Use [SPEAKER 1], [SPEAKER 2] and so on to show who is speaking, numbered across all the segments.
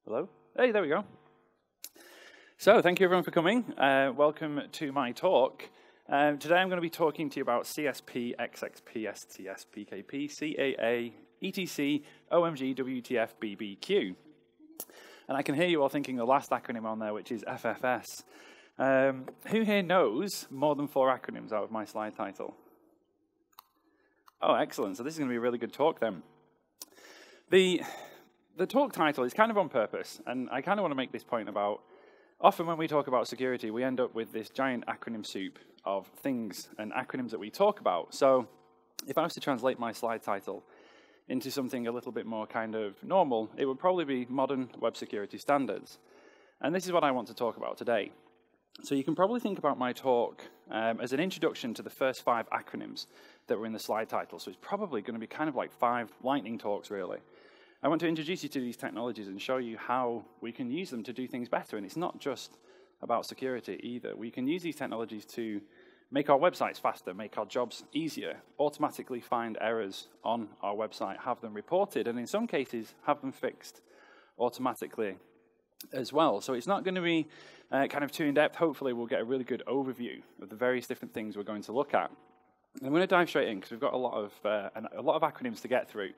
[SPEAKER 1] Hello? Hey, there we go. So, thank you everyone for coming. Welcome to my talk. Today I'm going to be talking to you about CSP, XXP, STS, PKP, CAA, ETC, OMG, WTF, BBQ. And I can hear you all thinking the last acronym on there, which is FFS. Who here knows more than 4 acronyms out of my slide title? Oh, excellent. So this is going to be a really good talk then. The talk title is kind of on purpose, and I kind of want to make this point about, often when we talk about security, we end up with this giant acronym soup of things and acronyms that we talk about. So if I was to translate my slide title into something a little bit more kind of normal, it would probably be modern web security standards. And this is what I want to talk about today. So you can probably think about my talk as an introduction to the first 5 acronyms that were in the slide title. So it's probably going to be kind of like 5 lightning talks, really. I want to introduce you to these technologies and show you how we can use them to do things better. And it's not just about security either. We can use these technologies to make our websites faster, make our jobs easier, automatically find errors on our website, have them reported, and in some cases, have them fixed automatically as well. So it's not going to be kind of too in-depth. Hopefully, we'll get a really good overview of the various different things we're going to look at. And I'm going to dive straight in because we've got a lot of acronyms to get through.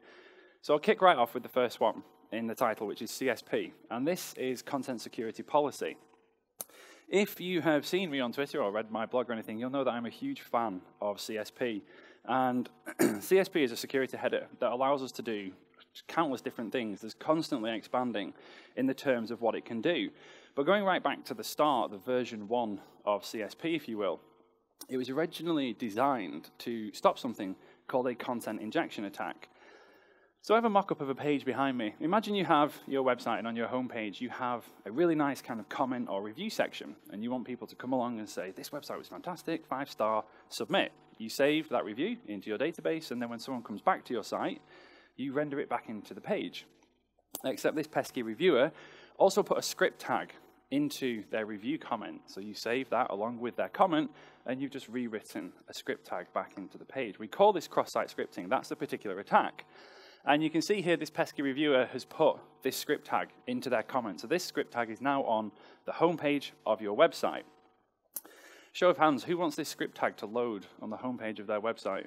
[SPEAKER 1] So I'll kick right off with the first one in the title, which is CSP, and this is Content Security Policy. If you have seen me on Twitter or read my blog or anything, you'll know that I'm a huge fan of CSP, and CSP is a security header that allows us to do countless different things. There's constantly expanding in the terms of what it can do. But going right back to the start, the version 1 of CSP, if you will, it was originally designed to stop something called a content injection attack. So I have a mock-up of a page behind me. Imagine you have your website, and on your homepage, you have a really nice kind of comment or review section, and you want people to come along and say, this website was fantastic, 5-star, submit. You save that review into your database, and then when someone comes back to your site, you render it back into the page. Except this pesky reviewer also put a script tag into their review comment. So you save that along with their comment, and you've just rewritten a script tag back into the page. We call this cross-site scripting. That's the particular attack. And you can see here this pesky reviewer has put this script tag into their comment. So this script tag is now on the homepage of your website. Show of hands, who wants this script tag to load on the homepage of their website?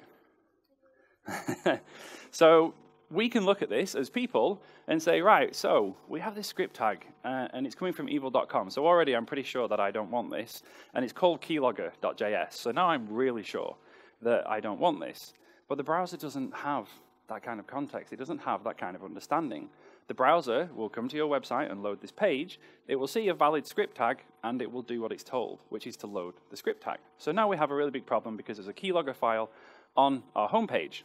[SPEAKER 1] So we can look at this as people and say, right, so we have this script tag, and it's coming from evil.com. So already I'm pretty sure that I don't want this. And it's called keylogger.js. So now I'm really sure that I don't want this. But the browser doesn't have that kind of context. It doesn't have that kind of understanding. The browser will come to your website and load this page. It will see a valid script tag, and it will do what it's told, which is to load the script tag. So now we have a really big problem because there's a keylogger file on our homepage.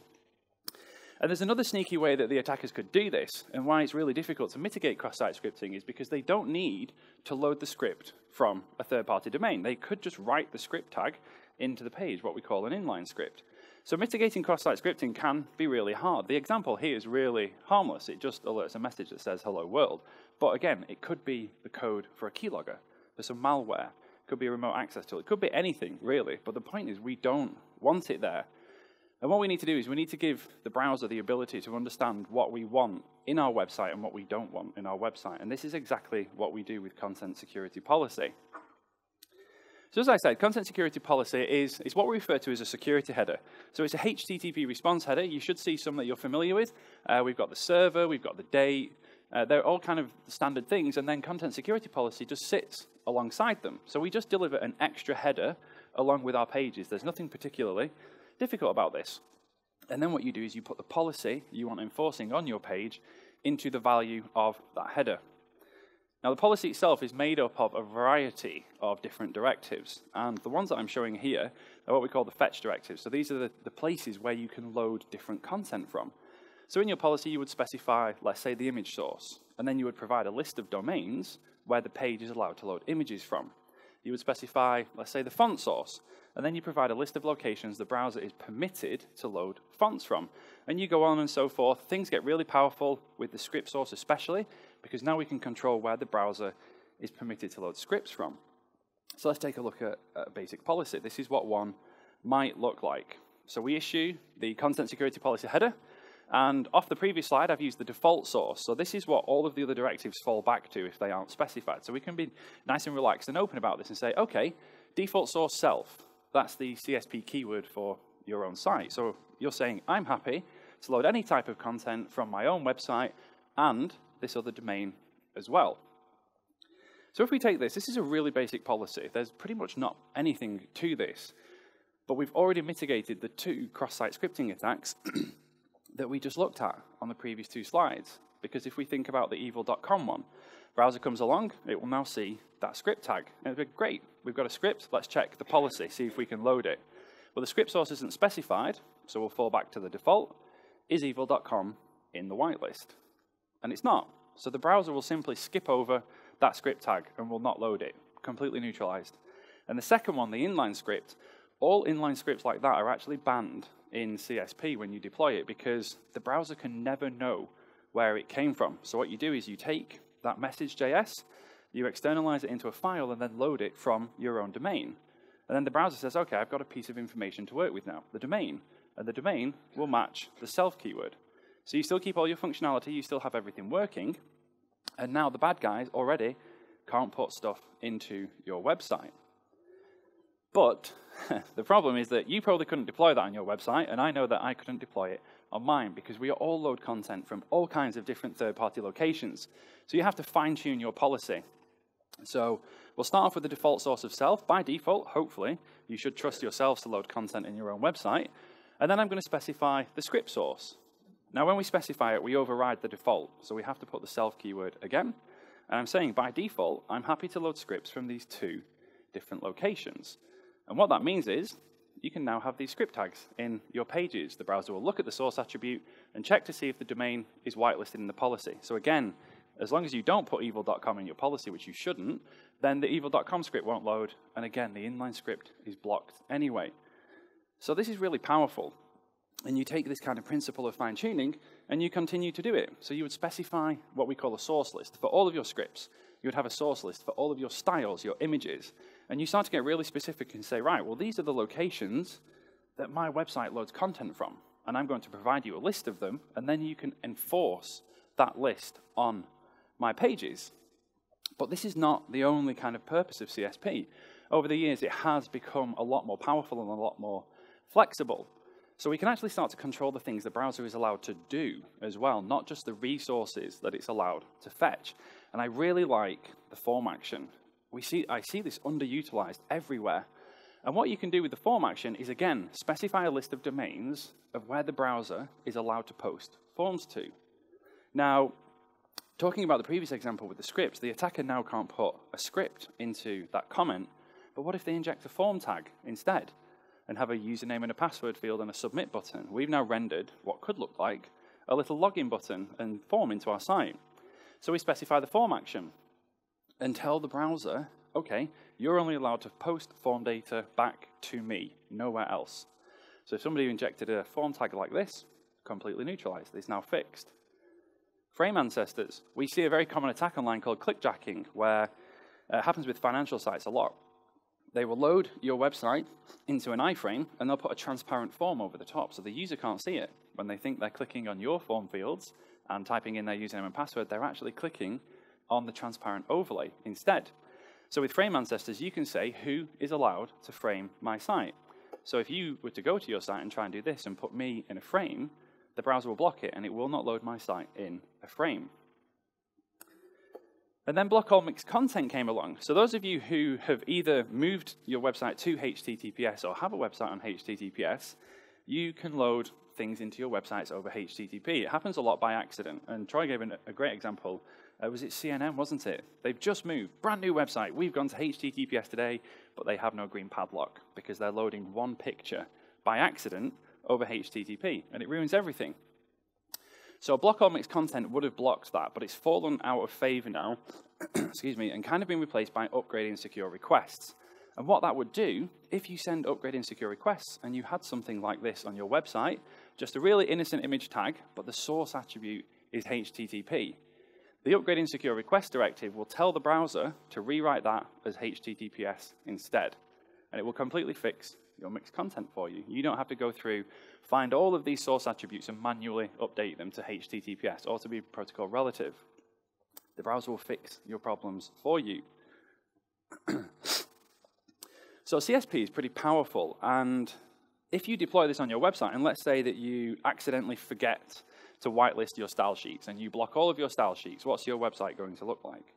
[SPEAKER 1] And there's another sneaky way that the attackers could do this, and why it's really difficult to mitigate cross-site scripting is because they don't need to load the script from a third-party domain. They could just write the script tag into the page, what we call an inline script. So mitigating cross-site scripting can be really hard. The example here is really harmless. It just alerts a message that says, hello world. But again, it could be the code for a keylogger, for some malware. It could be a remote access tool. It could be anything, really. But the point is we don't want it there. And what we need to do is we need to give the browser the ability to understand what we want in our website and what we don't want in our website. And this is exactly what we do with Content Security Policy. So as I said, Content Security Policy is what we refer to as a security header. So it's a HTTP response header. You should see some that you're familiar with. We've got the server, we've got the date. They're all kind of standard things, and then Content Security Policy just sits alongside them. So we just deliver an extra header along with our pages. There's nothing particularly difficult about this. And then what you do is you put the policy you want enforcing on your page into the value of that header. Now, the policy itself is made up of a variety of different directives, and the ones that I'm showing here are what we call the fetch directives. So these are the places where you can load different content from. So in your policy, you would specify, let's say, the image source, and then you would provide a list of domains where the page is allowed to load images from. You would specify, let's say, the font source, and then you provide a list of locations the browser is permitted to load fonts from. And you go on and so forth. Things get really powerful with the script source especially, because now we can control where the browser is permitted to load scripts from. So let's take a look at a basic policy. This is what one might look like. So we issue the Content Security Policy header, And off the previous slide, I've used the default source. So this is what all of the other directives fall back to if they aren't specified. So we can be nice and relaxed and open about this and say, okay, default source self, that's the CSP keyword for your own site. So you're saying, I'm happy to load any type of content from my own website and this other domain as well. So if we take this, this is a really basic policy. There's pretty much not anything to this, but we've already mitigated the 2 cross-site scripting attacks that we just looked at on the previous 2 slides. Because if we think about the evil.com one, browser comes along, it will now see that script tag. And it'll be great, we've got a script, let's check the policy, see if we can load it. Well, the script source isn't specified, so we'll fall back to the default. Is evil.com in the whitelist? And it's not. So the browser will simply skip over that script tag and will not load it, completely neutralized. And the second one, the inline script, all inline scripts like that are actually banned in CSP when you deploy it because the browser can never know where it came from. So what you do is you take that message.js, you externalize it into a file and then load it from your own domain. And then the browser says, okay, I've got a piece of information to work with now, the domain. And the domain will match the self keyword. So you still keep all your functionality, you still have everything working, and now the bad guys already can't put stuff into your website. But the problem is that you probably couldn't deploy that on your website, and I know that I couldn't deploy it on mine because we all load content from all kinds of different third-party locations. So you have to fine-tune your policy. So we'll start off with the default source of self. By default, hopefully, you should trust yourselves to load content in your own website. And then I'm going to specify the script source. Now, when we specify it, we override the default. So we have to put the self keyword again. And I'm saying, by default, I'm happy to load scripts from these 2 different locations. And what that means is you can now have these script tags in your pages. The browser will look at the source attribute and check to see if the domain is whitelisted in the policy. So again, as long as you don't put evil.com in your policy, which you shouldn't, then the evil.com script won't load. And again, the inline script is blocked anyway. So this is really powerful. And you take this kind of principle of fine-tuning and you continue to do it. So you would specify what we call a source list for all of your scripts. You would have a source list for all of your styles, your images. And you start to get really specific and say, right, well, these are the locations that my website loads content from. And I'm going to provide you a list of them, and then you can enforce that list on my pages. But this is not the only kind of purpose of CSP. Over the years, it has become a lot more powerful and a lot more flexible. So we can actually start to control the things the browser is allowed to do as well, not just the resources that it's allowed to fetch. And I really like the form action. I see this underutilized everywhere. And what you can do with the form action is, again, specify a list of domains of where the browser is allowed to post forms to. Now, talking about the previous example with the scripts, the attacker now can't put a script into that comment, but what if they inject a form tag instead and have a username and a password field and a submit button? We've now rendered what could look like a little login button and form into our site. So we specify the form action and tell the browser, okay, you're only allowed to post form data back to me, nowhere else. So if somebody injected a form tag like this, completely neutralized, it's now fixed. Frame ancestors. We see a very common attack online called clickjacking, where it happens with financial sites a lot. They will load your website into an iframe, and they'll put a transparent form over the top, so the user can't see it. When they think they're clicking on your form fields and typing in their username and password, they're actually clicking on the transparent overlay instead. So with frame ancestors, you can say who is allowed to frame my site. So if you were to go to your site and try and do this and put me in a frame, the browser will block it and it will not load my site in a frame. And then block all mixed content came along. So those of you who have either moved your website to HTTPS or have a website on HTTPS, you can load things into your websites over HTTP. It happens a lot by accident. And Troy gave a great example. Was it CNN, wasn't it? They've just moved, brand new website. We've gone to HTTPS today, but they have no green padlock because they're loading one picture by accident over HTTP, and it ruins everything. So block all mixed content would have blocked that, but it's fallen out of favor now, excuse me, and kind of been replaced by upgrading secure requests. And what that would do, if you send upgrading secure requests and you had something like this on your website, just a really innocent image tag, but the source attribute is HTTP. The upgrading secure request directive will tell the browser to rewrite that as HTTPS instead, and it will completely fix your mixed content for you. You don't have to go through find all of these source attributes and manually update them to HTTPS or to be protocol relative. The browser will fix your problems for you. So CSP is pretty powerful, and if you deploy this on your website, and let's say that you accidentally forget to whitelist your style sheets and you block all of your style sheets, what's your website going to look like?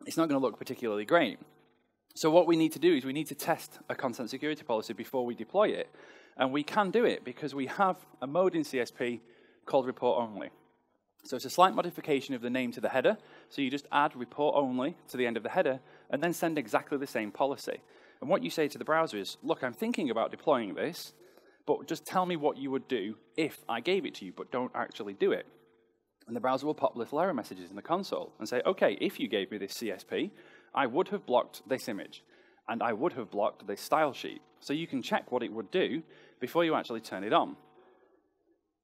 [SPEAKER 1] It's not going to look particularly great. So what we need to do is we need to test a content security policy before we deploy it. And we can do it because we have a mode in CSP called report only. So it's a slight modification of the name to the header. So you just add report only to the end of the header and then send exactly the same policy. And what you say to the browser is, look, I'm thinking about deploying this, but just tell me what you would do if I gave it to you, but don't actually do it. And the browser will pop little error messages in the console and say, okay, if you gave me this CSP, I would have blocked this image, and I would have blocked this style sheet. So you can check what it would do before you actually turn it on.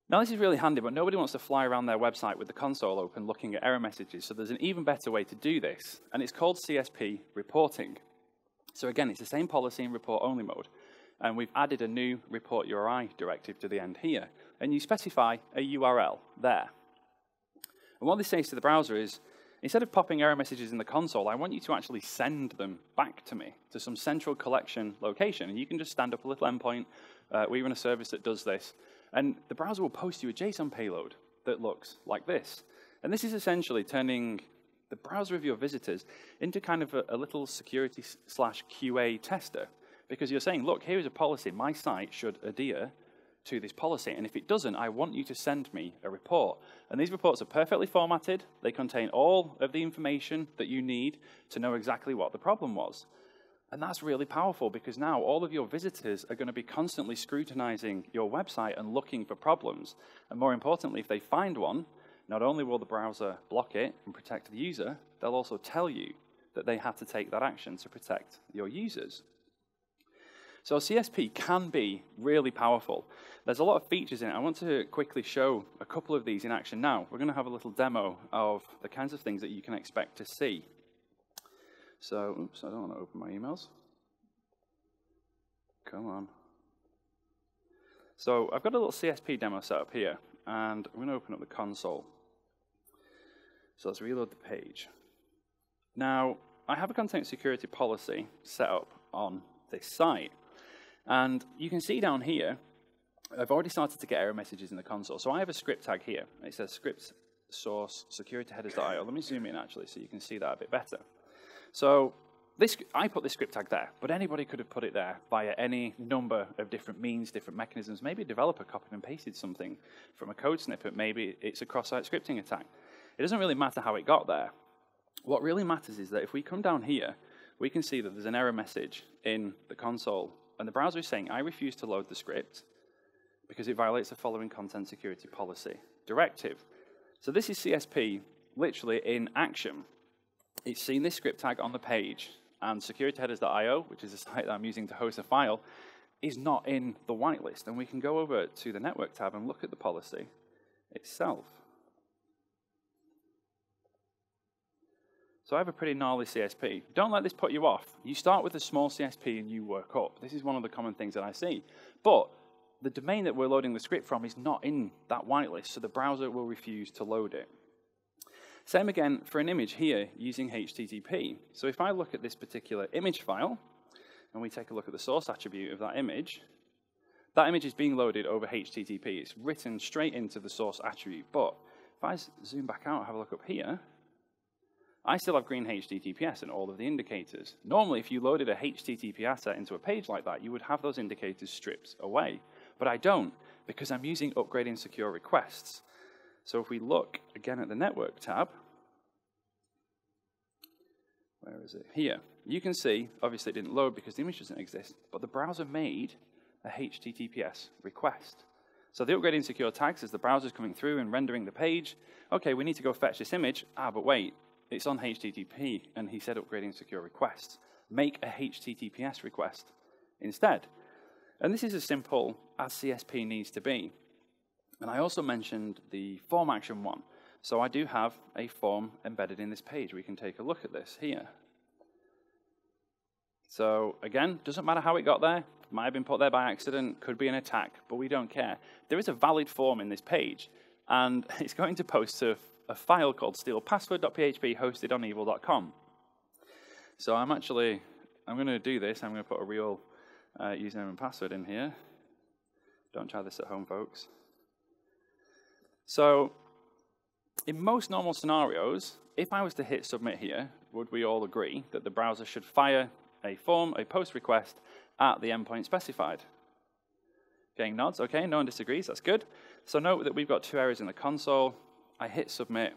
[SPEAKER 1] Now this is really handy, but nobody wants to fly around their website with the console open looking at error messages, so there's an even better way to do this, and it's called CSP Reporting. So again, it's the same policy in report-only mode, and we've added a new report URI directive to the end here, and you specify a URL there. And what this says to the browser is, instead of popping error messages in the console, I want you to actually send them back to me, to some central collection location. And you can just stand up a little endpoint. We run a service that does this. And the browser will post you a JSON payload that looks like this. And this is essentially turning the browser of your visitors into kind of a little security/QA tester. Because you're saying, look, here is a policy. My site should adhere to this policy. And if it doesn't, I want you to send me a report. And these reports are perfectly formatted. They contain all of the information that you need to know exactly what the problem was. And that's really powerful because now all of your visitors are going to be constantly scrutinizing your website and looking for problems. And more importantly, if they find one, not only will the browser block it and protect the user, they'll also tell you that they have to take that action to protect your users. So CSP can be really powerful. There's a lot of features in it. I want to quickly show a couple of these in action now. We're going to have a little demo of the kinds of things that you can expect to see. So, oops, I don't want to open my emails. Come on. So I've got a little CSP demo set up here, and I'm going to open up the console. So let's reload the page. Now, I have a content security policy set up on this site. And you can see down here, I've already started to get error messages in the console. So I have a script tag here. It says script source security headers.io. Let me zoom in actually so you can see that a bit better. So I put this script tag there, but anybody could have put it there via any number of different means, different mechanisms. Maybe a developer copied and pasted something from a code snippet. Maybe it's a cross-site scripting attack. It doesn't really matter how it got there. What really matters is that if we come down here, we can see that there's an error message in the console. And the browser is saying, I refuse to load the script because it violates the following content security policy directive. So this is CSP literally in action. It's seen this script tag on the page, and securityheaders.io, which is the site that I'm using to host a file, is not in the whitelist. And we can go over to the network tab and look at the policy itself. So I have a pretty gnarly CSP. Don't let this put you off. You start with a small CSP and you work up. This is one of the common things that I see. But the domain that we're loading the script from is not in that whitelist, so the browser will refuse to load it. Same again for an image here using HTTP. So if I look at this particular image file, and we take a look at the source attribute of that image is being loaded over HTTP. It's written straight into the source attribute. But if I zoom back out and have a look up here, I still have green HTTPS and all of the indicators. Normally, if you loaded a HTTP asset into a page like that, you would have those indicators stripped away. But I don't, because I'm using upgrading secure requests. So if we look again at the network tab, where is it? Here. You can see, obviously it didn't load because the image doesn't exist, but the browser made a HTTPS request. So the upgrading secure tags as the browser's coming through and rendering the page. Okay, we need to go fetch this image. But wait. It's on HTTP, and he said upgrading secure requests. Make a HTTPS request instead. And this is as simple as CSP needs to be. And I also mentioned the form action one. So I do have a form embedded in this page. We can take a look at this here. So again, doesn't matter how it got there. might have been put there by accident, could be an attack, but we don't care. There is a valid form in this page, and it's going to post to a file called stealpassword.php hosted on evil.com. So I'm going to do this. I'm going to put a real username and password in here. Don't try this at home, folks. So in most normal scenarios, if I was to hit submit here, would we all agree that the browser should fire a post request at the endpoint specified? Getting nods, okay, no one disagrees, that's good. So note that we've got 2 errors in the console. I hit submit.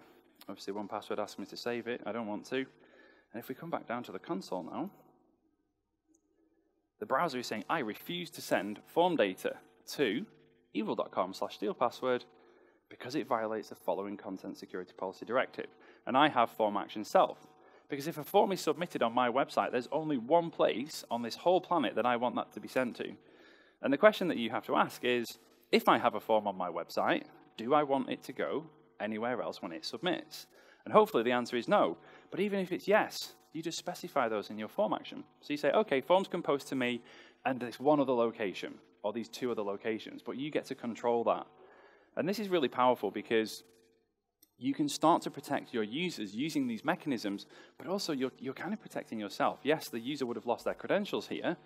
[SPEAKER 1] Obviously 1Password asks me to save it, I don't want to. And if we come back down to the console now, the browser is saying, I refuse to send form data to evil.com/stealpassword because it violates the following content security policy directive. And I have form action self. Because if a form is submitted on my website, there's only one place on this whole planet that I want that to be sent to. And the question that you have to ask is, if I have a form on my website, do I want it to go anywhere else when it submits? And hopefully the answer is no. But even if it's yes, you just specify those in your form action. So you say, okay, forms can post to me and this one other location, or these 2 other locations, but you get to control that. And this is really powerful because you can start to protect your users using these mechanisms, but also you're kind of protecting yourself. Yes, the user would have lost their credentials here,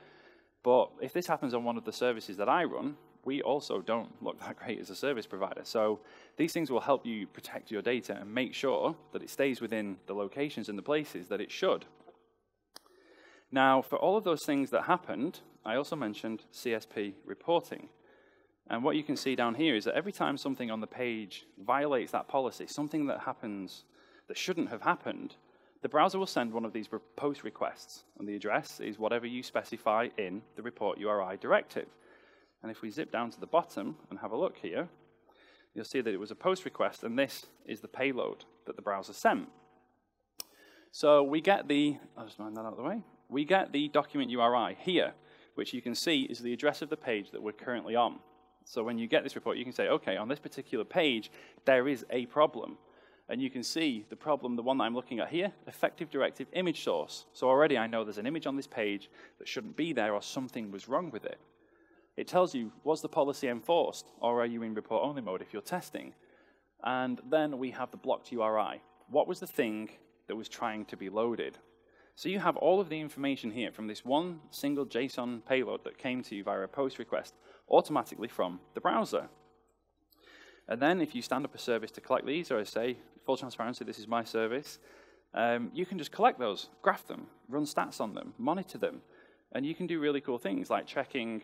[SPEAKER 1] but if this happens on one of the services that I run, we also don't look that great as a service provider. So these things will help you protect your data and make sure that it stays within the locations and the places that it should. Now, for all of those things that happened, I also mentioned CSP reporting. And what you can see down here is that every time something on the page violates that policy, something that happens that shouldn't have happened, the browser will send one of these post requests. And the address is whatever you specify in the report URI directive. And if we zip down to the bottom and have a look here, you'll see that it was a post request, and this is the payload that the browser sent. So we get I'll just move that out of the way. We get the document URI here, which you can see is the address of the page that we're currently on. So when you get this report, you can say, okay, on this particular page, there is a problem. And you can see the problem, the one that I'm looking at here, effective directive image source. So already I know there's an image on this page that shouldn't be there, or something was wrong with it. It tells you, was the policy enforced, or are you in report-only mode if you're testing? And then we have the blocked URI. What was the thing that was trying to be loaded? So you have all of the information here from this one single JSON payload that came to you via a post request automatically from the browser. And then if you stand up a service to collect these, or I say, full transparency, this is my service, you can just collect those, graph them, run stats on them, monitor them, and you can do really cool things like checking,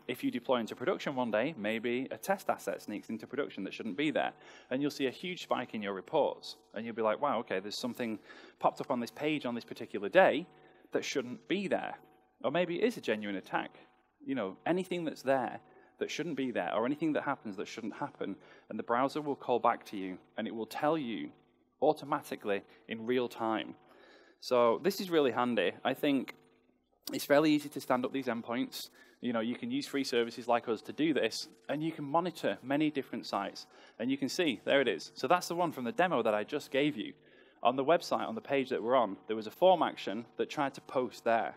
[SPEAKER 1] if you deploy into production one day, maybe a test asset sneaks into production that shouldn't be there, and you'll see a huge spike in your reports, and you'll be like, wow, okay, there's something popped up on this page on this particular day that shouldn't be there. Or maybe it is a genuine attack. Anything that's there that shouldn't be there, or anything that happens that shouldn't happen, and the browser will call back to you, and it will tell you automatically in real time. So this is really handy. I think it's fairly easy to stand up these endpoints. You can use free services like us to do this, and you can monitor many different sites. And you can see, there it is. So that's the one from the demo that I just gave you. On the website, on the page that we're on, there was a form action that tried to post there.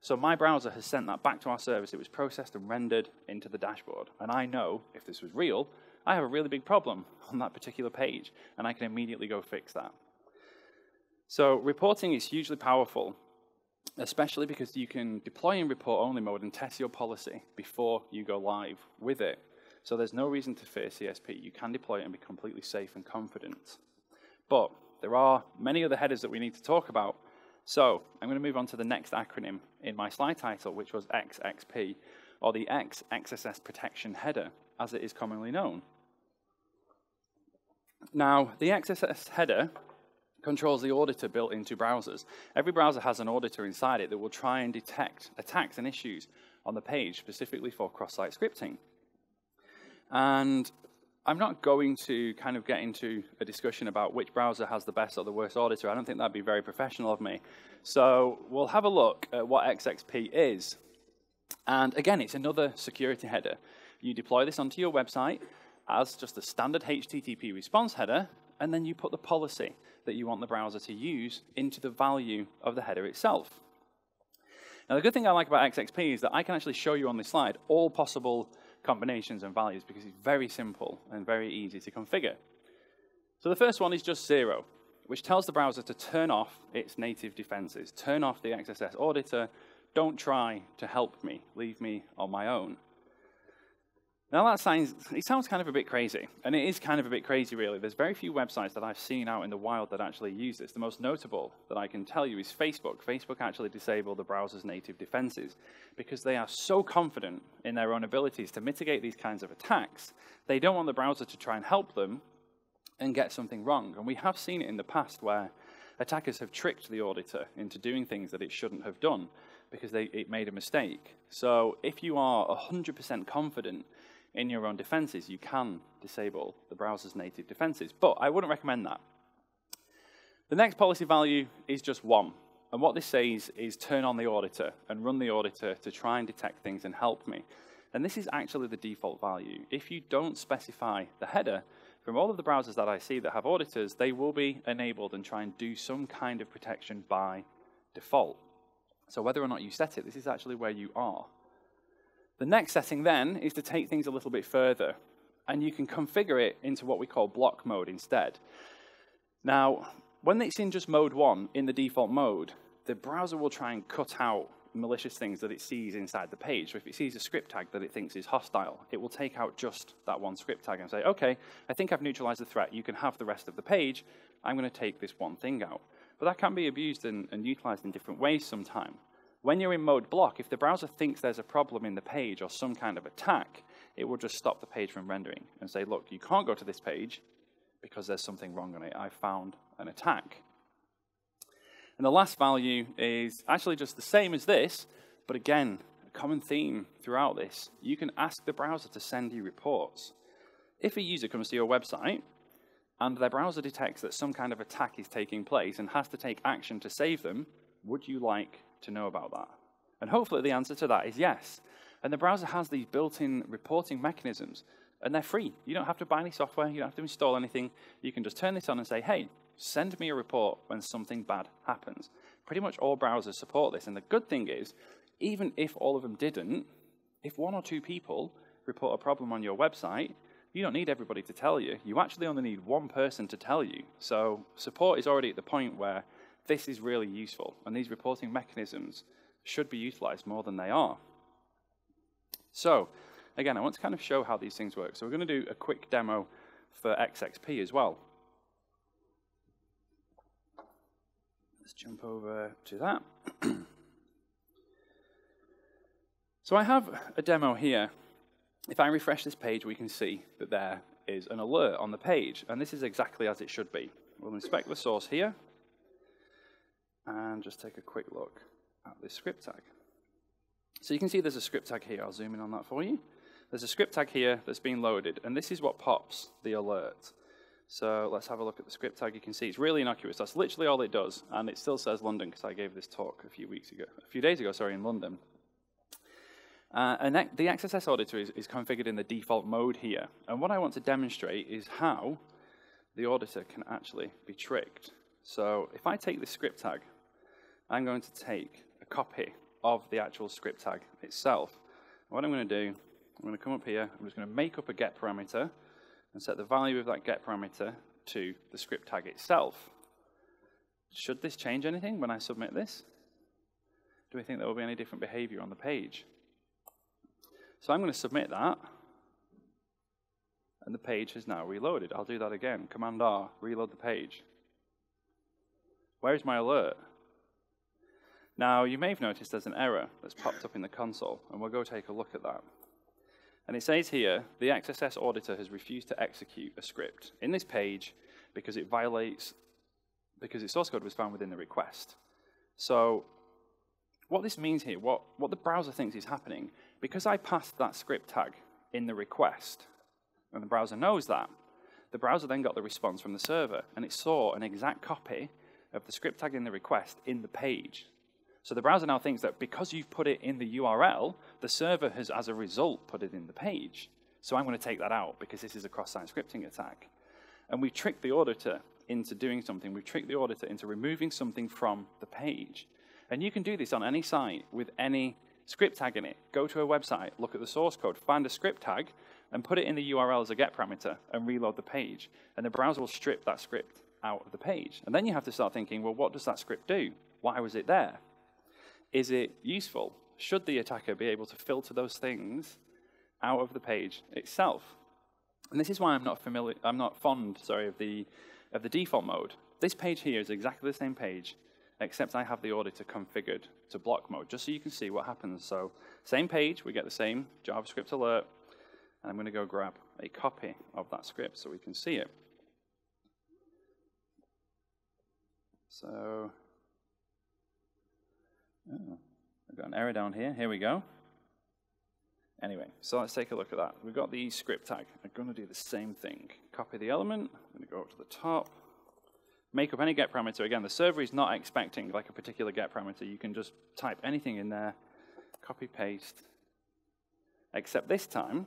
[SPEAKER 1] So my browser has sent that back to our service. It was processed and rendered into the dashboard. And I know, if this was real, I have a really big problem on that particular page, and I can immediately go fix that. So reporting is hugely powerful, especially because you can deploy in report-only mode and test your policy before you go live with it. So there's no reason to fear CSP. You can deploy it and be completely safe and confident. But there are many other headers that we need to talk about. So I'm going to move on to the next acronym in my slide title, which was XXP, or the XSS Protection Header, as it is commonly known. Now, the XSS header controls the auditor built into browsers. Every browser has an auditor inside it that will try and detect attacks and issues on the page, specifically for cross-site scripting. And I'm not going to kind of get into a discussion about which browser has the best or the worst auditor. I don't think that'd be very professional of me. So we'll have a look at what XXP is. And again, it's another security header. You deploy this onto your website as just a standard HTTP response header, and then you put the policy that you want the browser to use into the value of the header itself. Now, the good thing I like about XXP is that I can actually show you on this slide all possible combinations and values because it's very simple and very easy to configure. So the first one is just 0, which tells the browser to turn off its native defenses, turn off the XSS Auditor, don't try to help me, leave me on my own. Now that sounds kind of a bit crazy, and it is kind of a bit crazy really. There's very few websites that I've seen out in the wild that actually use this. The most notable that I can tell you is Facebook. Facebook actually disabled the browser's native defenses because they are so confident in their own abilities to mitigate these kinds of attacks, they don't want the browser to try and help them and get something wrong. And we have seen it in the past where attackers have tricked the auditor into doing things that it shouldn't have done because it made a mistake. So if you are 100% confident in your own defenses, you can disable the browser's native defenses, but I wouldn't recommend that. The next policy value is just 1, and what this says is turn on the auditor and run the auditor to try and detect things and help me. And this is actually the default value. If you don't specify the header, from all of the browsers that I see that have auditors, they will be enabled and try and do some kind of protection by default. So whether or not you set it, this is actually where you are. The next setting then is to take things a little bit further, and you can configure it into what we call block mode instead. Now, when it's in just mode 1, in the default mode, the browser will try and cut out malicious things that it sees inside the page. So if it sees a script tag that it thinks is hostile, it will take out just that one script tag and say, okay, I think I've neutralized the threat, you can have the rest of the page, I'm going to take this one thing out. But that can be abused and utilized in different ways sometimes. When you're in mode block, if the browser thinks there's a problem in the page or some kind of attack, it will just stop the page from rendering and say, look, you can't go to this page because there's something wrong on it. I found an attack. And the last value is actually just the same as this, but again, a common theme throughout this. You can ask the browser to send you reports. If a user comes to your website and their browser detects that some kind of attack is taking place and has to take action to save them, would you like to know about that? And hopefully the answer to that is yes. And the browser has these built-in reporting mechanisms, and they're free. You don't have to buy any software, you don't have to install anything. You can just turn this on and say, hey, send me a report when something bad happens. Pretty much all browsers support this, and the good thing is, even if all of them didn't, if 1 or 2 people report a problem on your website, you don't need everybody to tell you. You actually only need 1 person to tell you. So support is already at the point where this is really useful, and these reporting mechanisms should be utilized more than they are. So, again, I want to kind of show how these things work. So we're going to do a quick demo for XXP as well. Let's jump over to that. So I have a demo here. If I refresh this page, we can see that there is an alert on the page, and this is exactly as it should be. We'll inspect the source here, and just take a quick look at this script tag. So you can see there's a script tag here. I'll zoom in on that for you. There's a script tag here that's been loaded, and this is what pops the alert. So let's have a look at the script tag. You can see it's really innocuous. That's literally all it does, and it still says London because I gave this talk a few days ago, in London. And the XSS Auditor is configured in the default mode here. And what I want to demonstrate is how the auditor can actually be tricked. So if I take this script tag, I'm going to take a copy of the actual script tag itself. And what I'm going to do, I'm going to come up here, I'm just going to make up a get parameter and set the value of that get parameter to the script tag itself. Should this change anything when I submit this? Do we think there will be any different behavior on the page? So I'm going to submit that, and the page has now reloaded. I'll do that again. Command R, reload the page. Where's my alert? Now, you may have noticed there's an error that's popped up in the console, and we'll go take a look at that. And it says here, the XSS Auditor has refused to execute a script in this page because its source code was found within the request. So what this means here, what the browser thinks is happening, because I passed that script tag in the request, and the browser knows that, the browser then got the response from the server, and it saw an exact copy of the script tag in the request in the page. So the browser now thinks that because you've put it in the URL, the server has, as a result, put it in the page. So I'm going to take that out because this is a cross-site scripting attack. And we've tricked the auditor into doing something. We've tricked the auditor into removing something from the page. And you can do this on any site with any script tag in it. Go to a website, look at the source code, find a script tag, and put it in the URL as a get parameter and reload the page. And the browser will strip that script out of the page. And then you have to start thinking, well, what does that script do? Why was it there? Is it useful? Should the attacker be able to filter those things out of the page itself? And this is why I'm not fond of the default mode. This page here is exactly the same page, except I have the auditor configured to block mode, just so you can see what happens. So same page, we get the same JavaScript alert, and I'm going to go grab a copy of that script so we can see it. So, I've got an error down here. Here we go. Anyway, so let's take a look at that. We've got the script tag. I'm going to do the same thing. Copy the element. I'm going to go up to the top. Make up any get parameter. Again, the server is not expecting like a particular get parameter. You can just type anything in there, copy, paste. Except this time,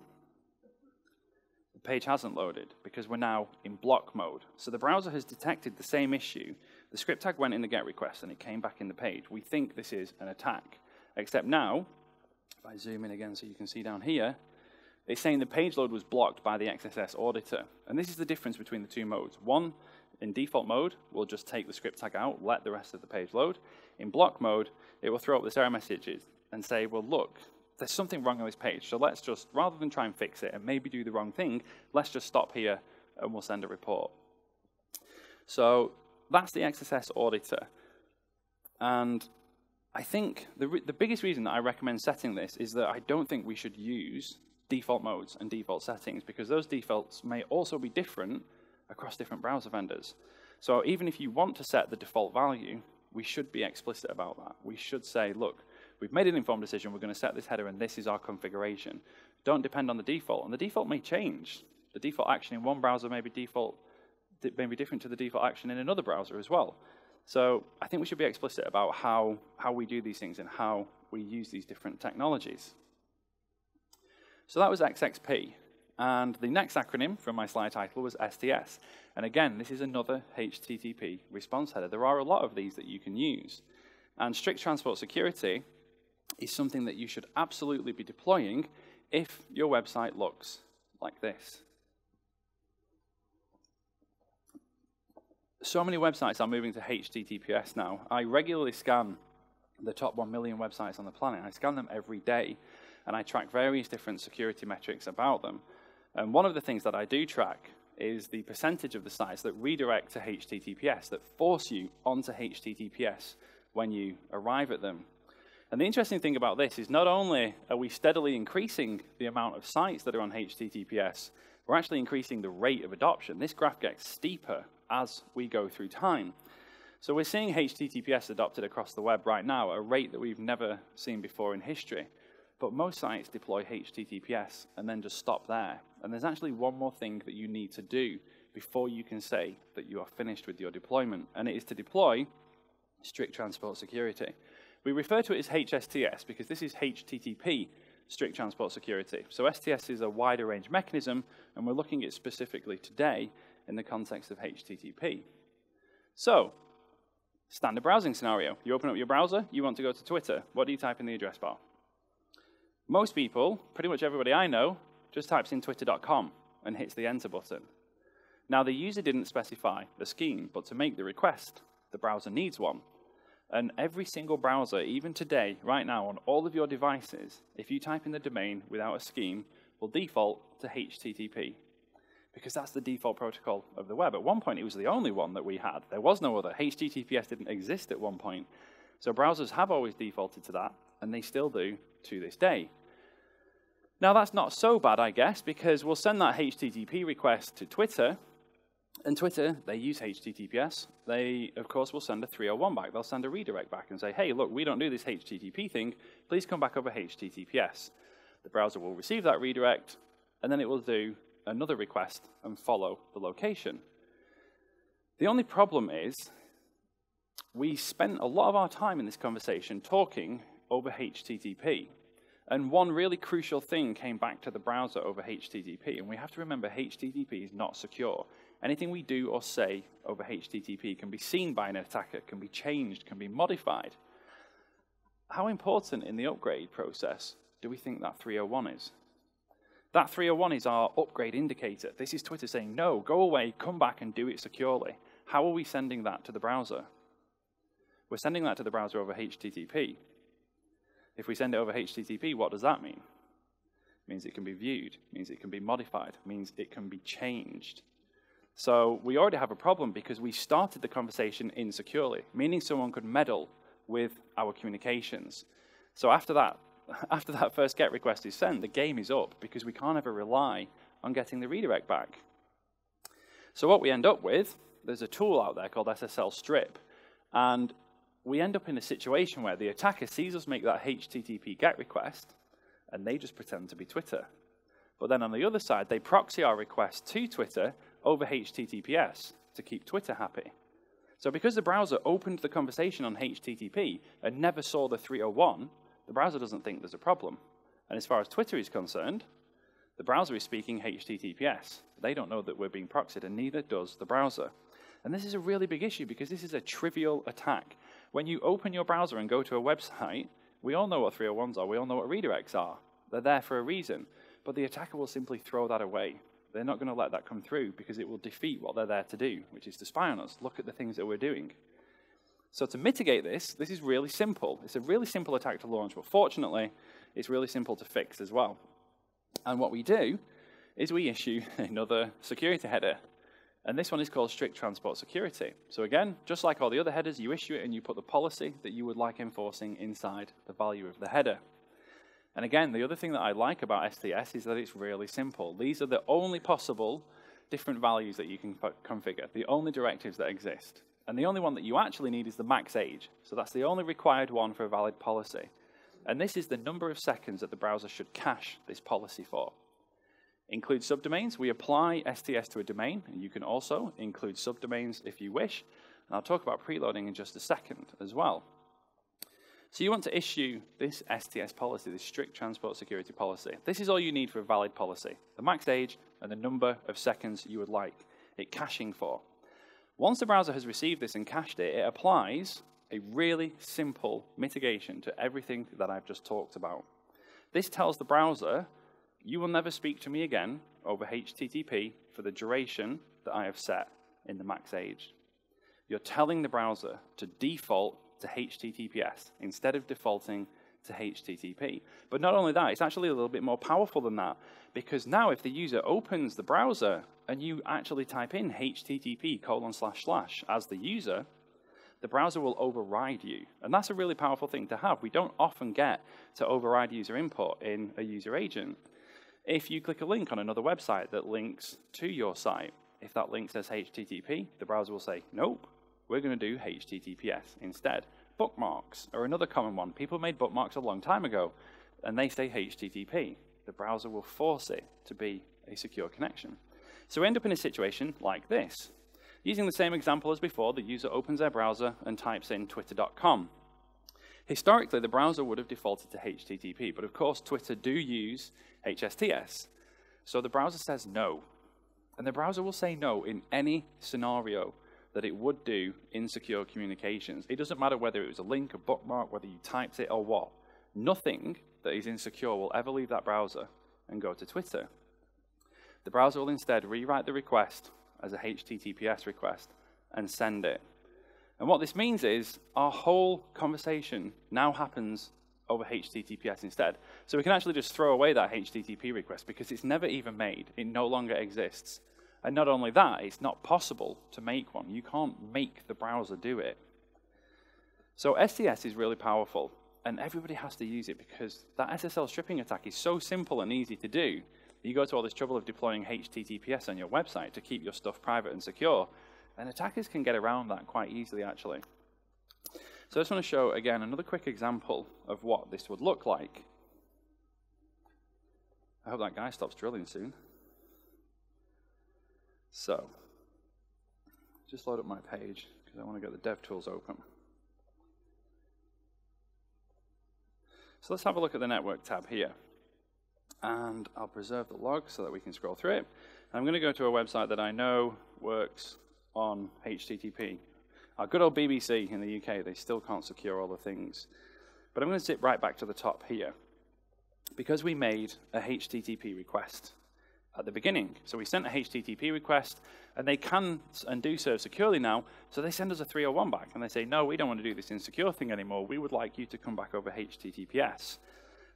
[SPEAKER 1] the page hasn't loaded because we're now in block mode. So the browser has detected the same issue. The script tag went in the get request and it came back in the page. We think this is an attack. Except now, if I zoom in again so you can see down here, it's saying the page load was blocked by the XSS Auditor. And this is the difference between the two modes. One, in default mode, we'll just take the script tag out, let the rest of the page load. In block mode, it will throw up this error message and say, well, look, there's something wrong on this page. So let's just, rather than try and fix it and maybe do the wrong thing, let's just stop here and we'll send a report. So that's the XSS Auditor. And I think the biggest reason that I recommend setting this is that I don't think we should use default modes and default settings, because those defaults may also be different across different browser vendors. So even if you want to set the default value, we should be explicit about that. We should say, look, we've made an informed decision, we're going to set this header and this is our configuration. Don't depend on the default, and the default may change. The default action in one browser may be different to the default action in another browser as well. So I think we should be explicit about how we do these things and how we use these different technologies. So that was XXP. And the next acronym from my slide title was STS. And again, this is another HTTP response header. There are a lot of these that you can use. And strict transport security is something that you should absolutely be deploying if your website looks like this. So many websites are moving to HTTPS now. I regularly scan the top 1 million websites on the planet. I scan them every day, and I track various different security metrics about them. And one of the things that I do track is the percentage of the sites that redirect to HTTPS, that force you onto HTTPS when you arrive at them. And the interesting thing about this is not only are we steadily increasing the amount of sites that are on HTTPS, we're actually increasing the rate of adoption. This graph gets steeper as we go through time. So we're seeing HTTPS adopted across the web right now at a rate that we've never seen before in history. But most sites deploy HTTPS and then just stop there. And there's actually one more thing that you need to do before you can say that you are finished with your deployment, and it is to deploy strict transport security. We refer to it as HSTS because this is HTTP strict transport security. So STS is a wider range mechanism, and we're looking at specifically today in the context of HTTP. So, standard browsing scenario. You open up your browser, you want to go to Twitter. What do you type in the address bar? Most people, pretty much everybody I know, just types in twitter.com and hits the enter button. Now, the user didn't specify a scheme, but to make the request, the browser needs one. And every single browser, even today, right now, on all of your devices, if you type in the domain without a scheme, will default to HTTP, because that's the default protocol of the web. At one point, it was the only one that we had. There was no other. HTTPS didn't exist at one point. So browsers have always defaulted to that, and they still do to this day. Now, that's not so bad, I guess, because we'll send that HTTP request to Twitter, and Twitter, they use HTTPS. They, of course, will send a 301 back. They'll send a redirect back and say, hey, look, we don't do this HTTP thing. Please come back over HTTPS. The browser will receive that redirect, and then it will do another request and follow the location. The only problem is we spent a lot of our time in this conversation talking over HTTP. And one really crucial thing came back to the browser over HTTP. And we have to remember HTTP is not secure. Anything we do or say over HTTP can be seen by an attacker, can be changed, can be modified. how important in the upgrade process do we think that 301 is? That 301 is our upgrade indicator. This is Twitter saying, no, go away, come back and do it securely. How are we sending that to the browser? We're sending that to the browser over HTTP. If we send it over HTTP, what does that mean? It means it can be viewed, means it can be modified, means it can be changed. So we already have a problem because we started the conversation insecurely, meaning someone could meddle with our communications. So after that first GET request is sent, the game is up because we can't ever rely on getting the redirect back. So what we end up with, there's a tool out there called SSL Strip, and we end up in a situation where the attacker sees us make that HTTP GET request, and they just pretend to be Twitter. But then on the other side, they proxy our request to Twitter over HTTPS to keep Twitter happy. So because the browser opened the conversation on HTTP and never saw the 301, the browser doesn't think there's a problem. And as far as Twitter is concerned, the browser is speaking HTTPS. They don't know that we're being proxied, and neither does the browser. And this is a really big issue because this is a trivial attack. When you open your browser and go to a website, we all know what 301s are. We all know what redirects are. They're there for a reason. But the attacker will simply throw that away. They're not going to let that come through because it will defeat what they're there to do, which is to spy on us. Look at the things that we're doing. So to mitigate this is really simple. It's a really simple attack to launch, but fortunately, it's really simple to fix as well. And what we do is we issue another security header. And this one is called Strict Transport Security. So again, just like all the other headers, you issue it and you put the policy that you would like enforcing inside the value of the header. And again, the other thing that I like about STS is that it's really simple. These are the only possible different values that you can configure, the only directives that exist. And the only one that you actually need is the max age. So that's the only required one for a valid policy. And this is the number of seconds that the browser should cache this policy for. Include subdomains. We apply STS to a domain, and you can also include subdomains if you wish. And I'll talk about preloading in just a second as well. So you want to issue this STS policy, this Strict Transport Security Policy. This is all you need for a valid policy, the max age and the number of seconds you would like it caching for. Once the browser has received this and cached it, it applies a really simple mitigation to everything that I've just talked about. This tells the browser, you will never speak to me again over HTTP for the duration that I have set in the max age. You're telling the browser to default to HTTPS instead of defaulting to HTTP. But not only that, it's actually a little bit more powerful than that, because now if the user opens the browser and you actually type in http:// as the user, the browser will override you. And that's a really powerful thing to have. We don't often get to override user input in a user agent. If you click a link on another website that links to your site, if that link says HTTP, the browser will say, nope, we're going to do HTTPS instead. Bookmarks are another common one. People made bookmarks a long time ago, and they say HTTP. The browser will force it to be a secure connection. So we end up in a situation like this. Using the same example as before, the user opens their browser and types in twitter.com. Historically, the browser would have defaulted to HTTP, but of course, Twitter do use HSTS. So the browser says no. And the browser will say no in any scenario that it would do in secure communications. It doesn't matter whether it was a link, a bookmark, whether you typed it or what. Nothing that is insecure will ever leave that browser and go to Twitter. The browser will instead rewrite the request as a HTTPS request and send it. And what this means is our whole conversation now happens over HTTPS instead. So we can actually just throw away that HTTP request because it's never even made. It no longer exists. And not only that, it's not possible to make one. You can't make the browser do it. So STS is really powerful, and everybody has to use it because that SSL stripping attack is so simple and easy to do. You go to all this trouble of deploying HTTPS on your website to keep your stuff private and secure, and attackers can get around that quite easily, actually. So I just want to show, again, another quick example of what this would look like. I hope that guy stops drilling soon. So, just load up my page, because I want to get the DevTools open. So let's have a look at the Network tab here. And I'll preserve the log so that we can scroll through it. And I'm going to go to a website that I know works on HTTP. Our good old BBC in the UK, they still can't secure all the things. But I'm going to zip right back to the top here. Because we made a HTTP request at the beginning. So we sent a HTTP request, and they can and do serve securely now, so they send us a 301 back, and they say, no, we don't want to do this insecure thing anymore. We would like you to come back over HTTPS.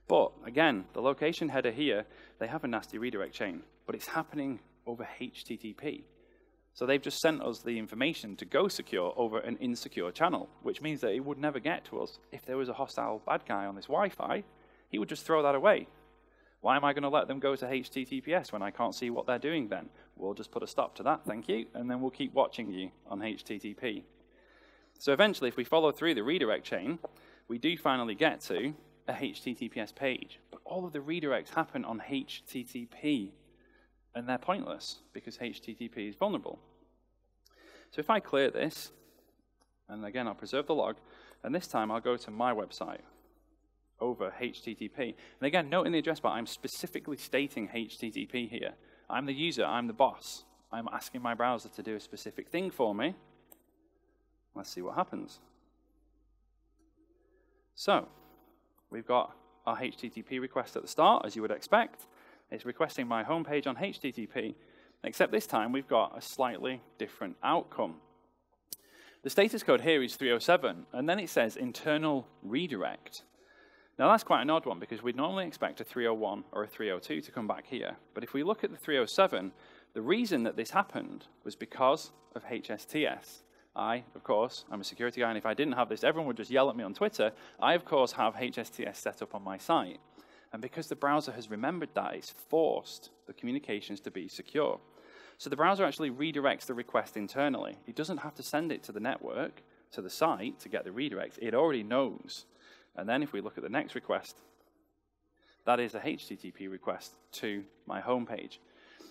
[SPEAKER 1] But again, the location header here, they have a nasty redirect chain, but it's happening over HTTP. So they've just sent us the information to go secure over an insecure channel, which means that it would never get to us. If there was a hostile bad guy on this Wi-Fi, he would just throw that away. Why am I going to let them go to HTTPS when I can't see what they're doing then? We'll just put a stop to that, thank you, and then we'll keep watching you on HTTP. So eventually, if we follow through the redirect chain, we do finally get to a HTTPS page, but all of the redirects happen on HTTP, and they're pointless because HTTP is vulnerable. So if I clear this, and again, I'll preserve the log, and this time I'll go to my website over HTTP. And again, note in the address bar, I'm specifically stating HTTP here. I'm the user, I'm the boss. I'm asking my browser to do a specific thing for me. Let's see what happens. So, we've got our HTTP request at the start, as you would expect. It's requesting my homepage on HTTP, except this time we've got a slightly different outcome. The status code here is 307, and then it says internal redirect. Now that's quite an odd one because we'd normally expect a 301 or a 302 to come back here. But if we look at the 307, the reason that this happened was because of HSTS. I, of course, I'm a security guy, and if I didn't have this, everyone would just yell at me on Twitter. I, of course, have HSTS set up on my site. And because the browser has remembered that, it's forced the communications to be secure. So the browser actually redirects the request internally. It doesn't have to send it to the network, to the site, to get the redirect. It already knows. And then if we look at the next request, that is a HTTP request to my home page.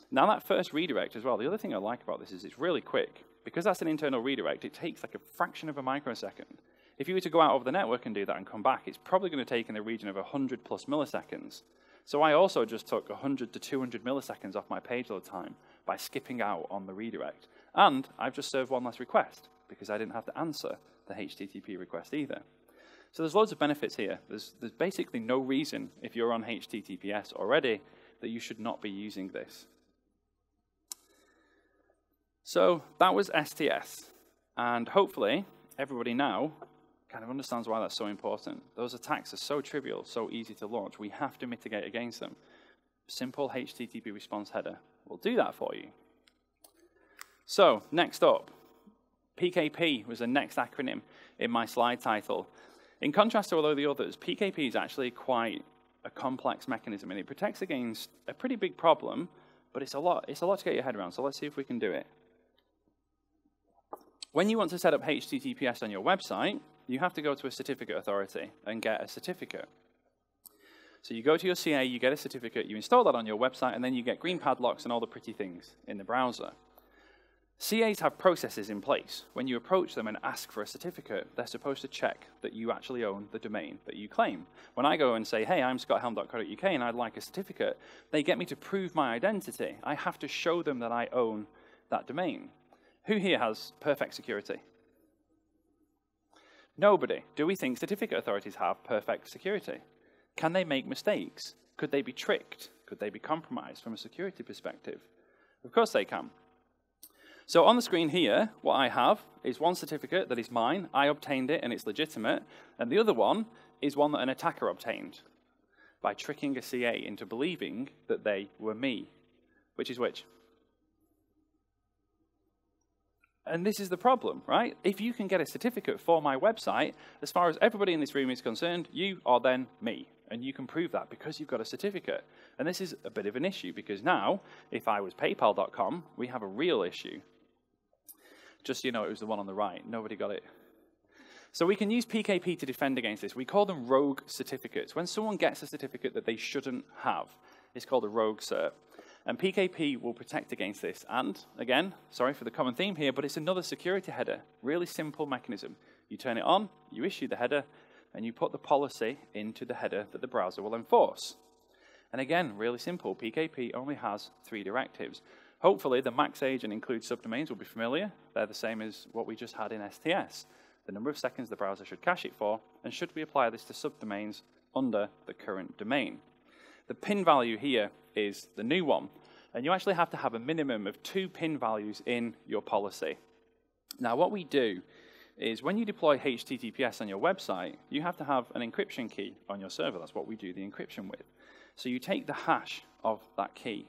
[SPEAKER 1] Now that first redirect as well, the other thing I like about this is it's really quick. Because that's an internal redirect, it takes like a fraction of a microsecond. If you were to go out over the network and do that and come back, it's probably going to take in the region of 100 plus milliseconds. So I also just took 100 to 200 milliseconds off my page load time by skipping out on the redirect. And I've just served one less request because I didn't have to answer the HTTP request either. So there's loads of benefits here. There's basically no reason, if you're on HTTPS already, that you should not be using this. So that was STS. And hopefully, everybody now kind of understands why that's so important. Those attacks are so trivial, so easy to launch. We have to mitigate against them. Simple HTTP response header will do that for you. So next up, PKP was the next acronym in my slide title. In contrast to all of the others, PKP is actually quite a complex mechanism, and it protects against a pretty big problem, but it's a lot to get your head around, so let's see if we can do it. When you want to set up HTTPS on your website, you have to go to a certificate authority and get a certificate. So you go to your CA, you get a certificate, you install that on your website, and then you get green padlocks and all the pretty things in the browser. CAs have processes in place. When you approach them and ask for a certificate, they're supposed to check that you actually own the domain that you claim. When I go and say, hey, I'm scotthelme.co.uk and I'd like a certificate, they get me to prove my identity. I have to show them that I own that domain. Who here has perfect security? Nobody. Do we think certificate authorities have perfect security? Can they make mistakes? Could they be tricked? Could they be compromised from a security perspective? Of course they can. So on the screen here, what I have is one certificate that is mine. I obtained it and it's legitimate. And the other one is one that an attacker obtained by tricking a CA into believing that they were me. Which is which? And this is the problem, right? If you can get a certificate for my website, as far as everybody in this room is concerned, you are then me. And you can prove that because you've got a certificate. And this is a bit of an issue because now, if I was PayPal.com, we have a real issue. Just so you know, it was the one on the right. Nobody got it. So we can use PKP to defend against this. We call them rogue certificates. When someone gets a certificate that they shouldn't have, it's called a rogue cert. And PKP will protect against this. And, again, sorry for the common theme here, but it's another security header. Really simple mechanism. You turn it on, you issue the header, and you put the policy into the header that the browser will enforce. And again, really simple. PKP only has 3 directives. Hopefully, the max age and include subdomains will be familiar. They're the same as what we just had in STS. the number of seconds the browser should cache it for, and should we apply this to subdomains under the current domain. The pin value here is the new one, and you actually have to have a minimum of 2 pin values in your policy. Now what we do is when you deploy HTTPS on your website, you have to have an encryption key on your server. That's what we do the encryption with. So you take the hash of that key,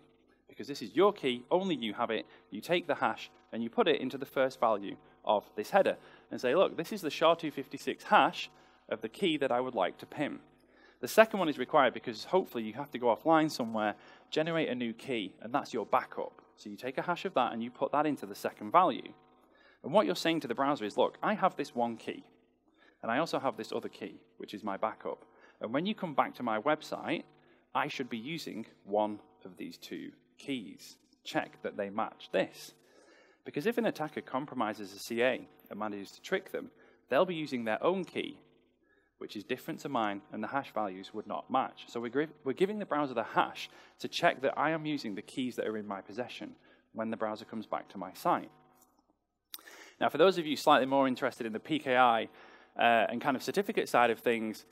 [SPEAKER 1] because this is your key, only you have it. You take the hash and you put it into the first value of this header and say, look, this is the SHA-256 hash of the key that I would like to pin. The second one is required because hopefully you have to go offline somewhere, generate a new key, and that's your backup. So you take a hash of that and you put that into the second value. And what you're saying to the browser is, look, I have this one key, and I also have this other key, which is my backup. And when you come back to my website, I should be using one of these 2 keys. Check that they match this. Because if an attacker compromises a CA and manages to trick them, they'll be using their own key, which is different to mine, and the hash values would not match. So we're giving the browser the hash to check that I am using the keys that are in my possession when the browser comes back to my site. Now, for those of you slightly more interested in the PKI and kind of certificate side of things,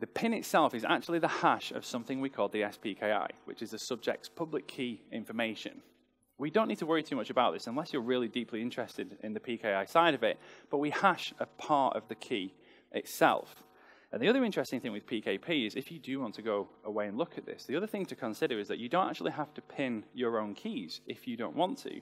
[SPEAKER 1] the pin itself is actually the hash of something we call the SPKI, which is the subject's public key information. We don't need to worry too much about this unless you're really deeply interested in the PKI side of it, but we hash a part of the key itself. And the other interesting thing with PKP is if you do want to go away and look at this, the other thing to consider is that you don't actually have to pin your own keys if you don't want to.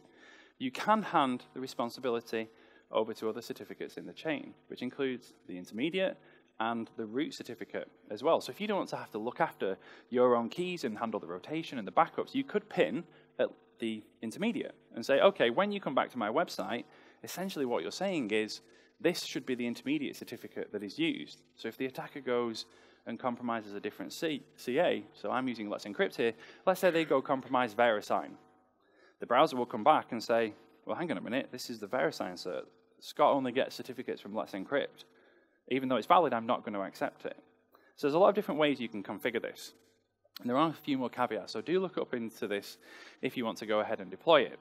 [SPEAKER 1] You can hand the responsibility over to other certificates in the chain, which includes the intermediate and the root certificate as well. So if you don't want to have to look after your own keys and handle the rotation and the backups, you could pin at the intermediate and say, okay, when you come back to my website, essentially what you're saying is, this should be the intermediate certificate that is used. So if the attacker goes and compromises a different CA, so I'm using Let's Encrypt here, let's say they go compromise VeriSign. The browser will come back and say, well, hang on a minute, this is the VeriSign cert. Scott only gets certificates from Let's Encrypt. Even though it's valid, I'm not going to accept it. So there's a lot of different ways you can configure this. And there are a few more caveats, so do look up into this if you want to go ahead and deploy it.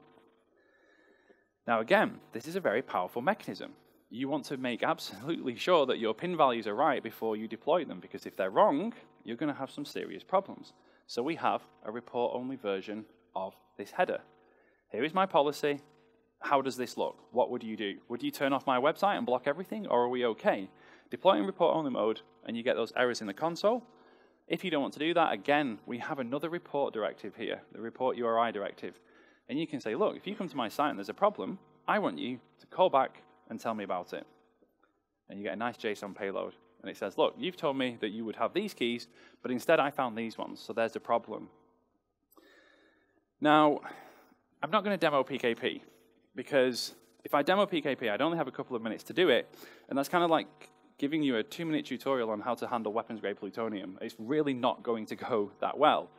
[SPEAKER 1] Now again, this is a very powerful mechanism. You want to make absolutely sure that your pin values are right before you deploy them, because if they're wrong, you're going to have some serious problems. So we have a report-only version of this header. Here is my policy. How does this look? What would you do? Would you turn off my website and block everything, or are we okay? Deploy in report-only mode, and you get those errors in the console. If you don't want to do that, again, we have another report directive here, the report URI directive. And you can say, look, if you come to my site and there's a problem, I want you to call back and tell me about it. And you get a nice JSON payload. And it says, look, you've told me that you would have these keys, but instead I found these ones, so there's a problem. Now, I'm not going to demo PKP, because if I demo PKP, I'd only have a couple of minutes to do it, and that's kind of like giving you a 2-minute tutorial on how to handle weapons-grade plutonium. It's really not going to go that well.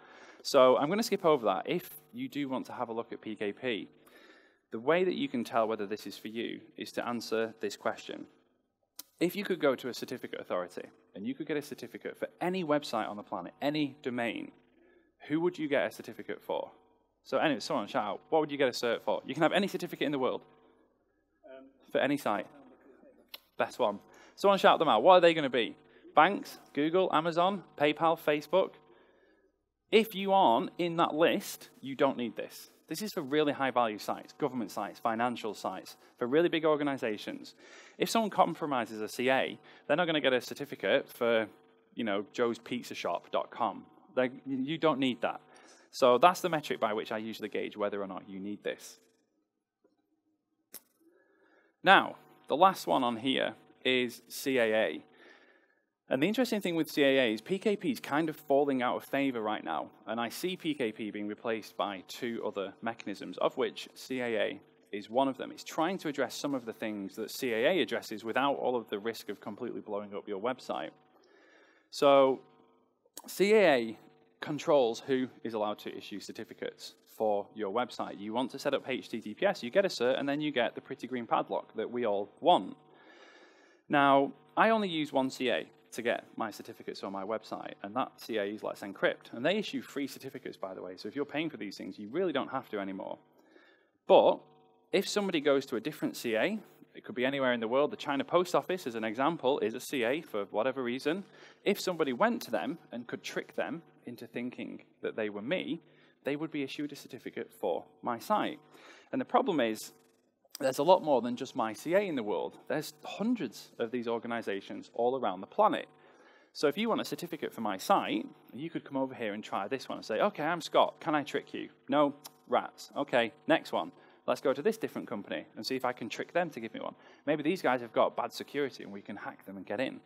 [SPEAKER 1] So I'm going to skip over that. If you do want to have a look at PKP, the way that you can tell whether this is for you is to answer this question. If you could go to a certificate authority, and you could get a certificate for any website on the planet, any domain, who would you get a certificate for? So anyway, someone shout out, what would you get a cert for? You can have any certificate in the world for any site. Best one. Someone shout them out. What are they going to be? Banks, Google, Amazon, PayPal, Facebook? If you aren't in that list, you don't need this. This is for really high-value sites, government sites, financial sites, for really big organizations. If someone compromises a CA, they're not going to get a certificate for, joespizzashop.com. You don't need that. So that's the metric by which I usually gauge whether or not you need this. Now, the last one on here is CAA. And the interesting thing with CAA is PKP is kind of falling out of favor right now. And I see PKP being replaced by 2 other mechanisms, of which CAA is one of them. It's trying to address some of the things that CAA addresses without all of the risk of completely blowing up your website. So CAA controls who is allowed to issue certificates for your website. You want to set up HTTPS, you get a cert, and then you get the pretty green padlock that we all want. Now, I only use one CA to get my certificates on my website, and that CA is Let's Encrypt. And they issue free certificates, by the way, so if you're paying for these things, you really don't have to anymore. But if somebody goes to a different CA It could be anywhere in the world. The China Post Office, as an example, is a CA for whatever reason. If somebody went to them and could trick them into thinking that they were me, they would be issued a certificate for my site. And the problem is, there's a lot more than just my CA in the world. There's hundreds of these organizations all around the planet. So if you want a certificate for my site, you could come over here and try this one and say, okay, I'm Scott, can I trick you? No, rats. Okay, next one. Let's go to this different company and see if I can trick them to give me one. Maybe these guys have got bad security and we can hack them and get in.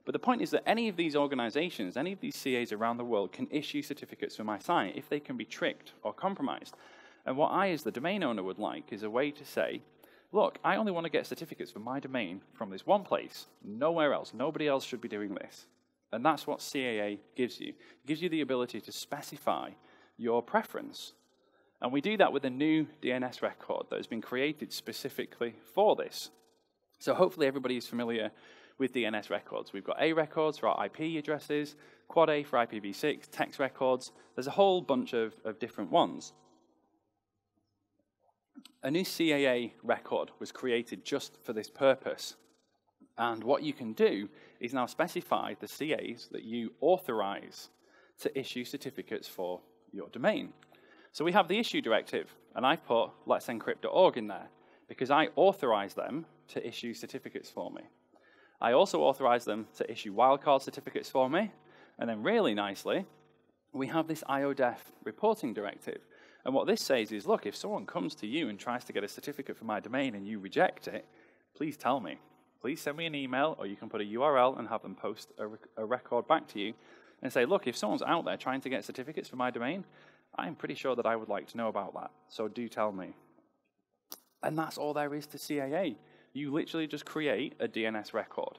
[SPEAKER 1] But the point is that any of these organizations, any of these CAs around the world can issue certificates for my site if they can be tricked or compromised. And what I, as the domain owner, would like is a way to say, look, I only want to get certificates for my domain from this one place, nowhere else. Nobody else should be doing this. And that's what CAA gives you. It gives you the ability to specify your preference. And we do that with a new DNS record that has been created specifically for this. So hopefully everybody is familiar with DNS records. We've got A records for our IP addresses, Quad A for IPv6, text records. There's a whole bunch of different ones. A new CAA record was created just for this purpose. And what you can do is now specify the CAs that you authorize to issue certificates for your domain. So we have the issue directive, and I've put let'sencrypt.org in there because I authorize them to issue certificates for me. I also authorize them to issue wildcard certificates for me. And then really nicely, we have this IODEF reporting directive. And what this says is, look, if someone comes to you and tries to get a certificate for my domain and you reject it, please tell me. Please send me an email, or you can put a URL and have them post a record back to you and say, look, if someone's out there trying to get certificates for my domain, I'm pretty sure that I would like to know about that, so do tell me. And that's all there is to CAA. You literally just create a DNS record.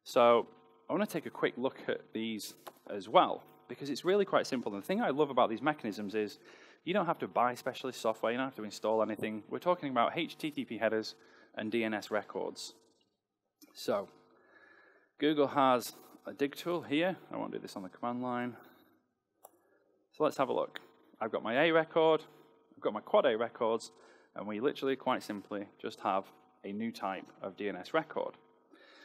[SPEAKER 1] So I want to take a quick look at these as well, because it's really quite simple. And the thing I love about these mechanisms is you don't have to buy specialist software, you don't have to install anything. We're talking about HTTP headers and DNS records. So Google has a dig tool here. I won't do this on the command line. So let's have a look. I've got my A record, I've got my Quad A records, and we literally quite simply just have a new type of DNS record.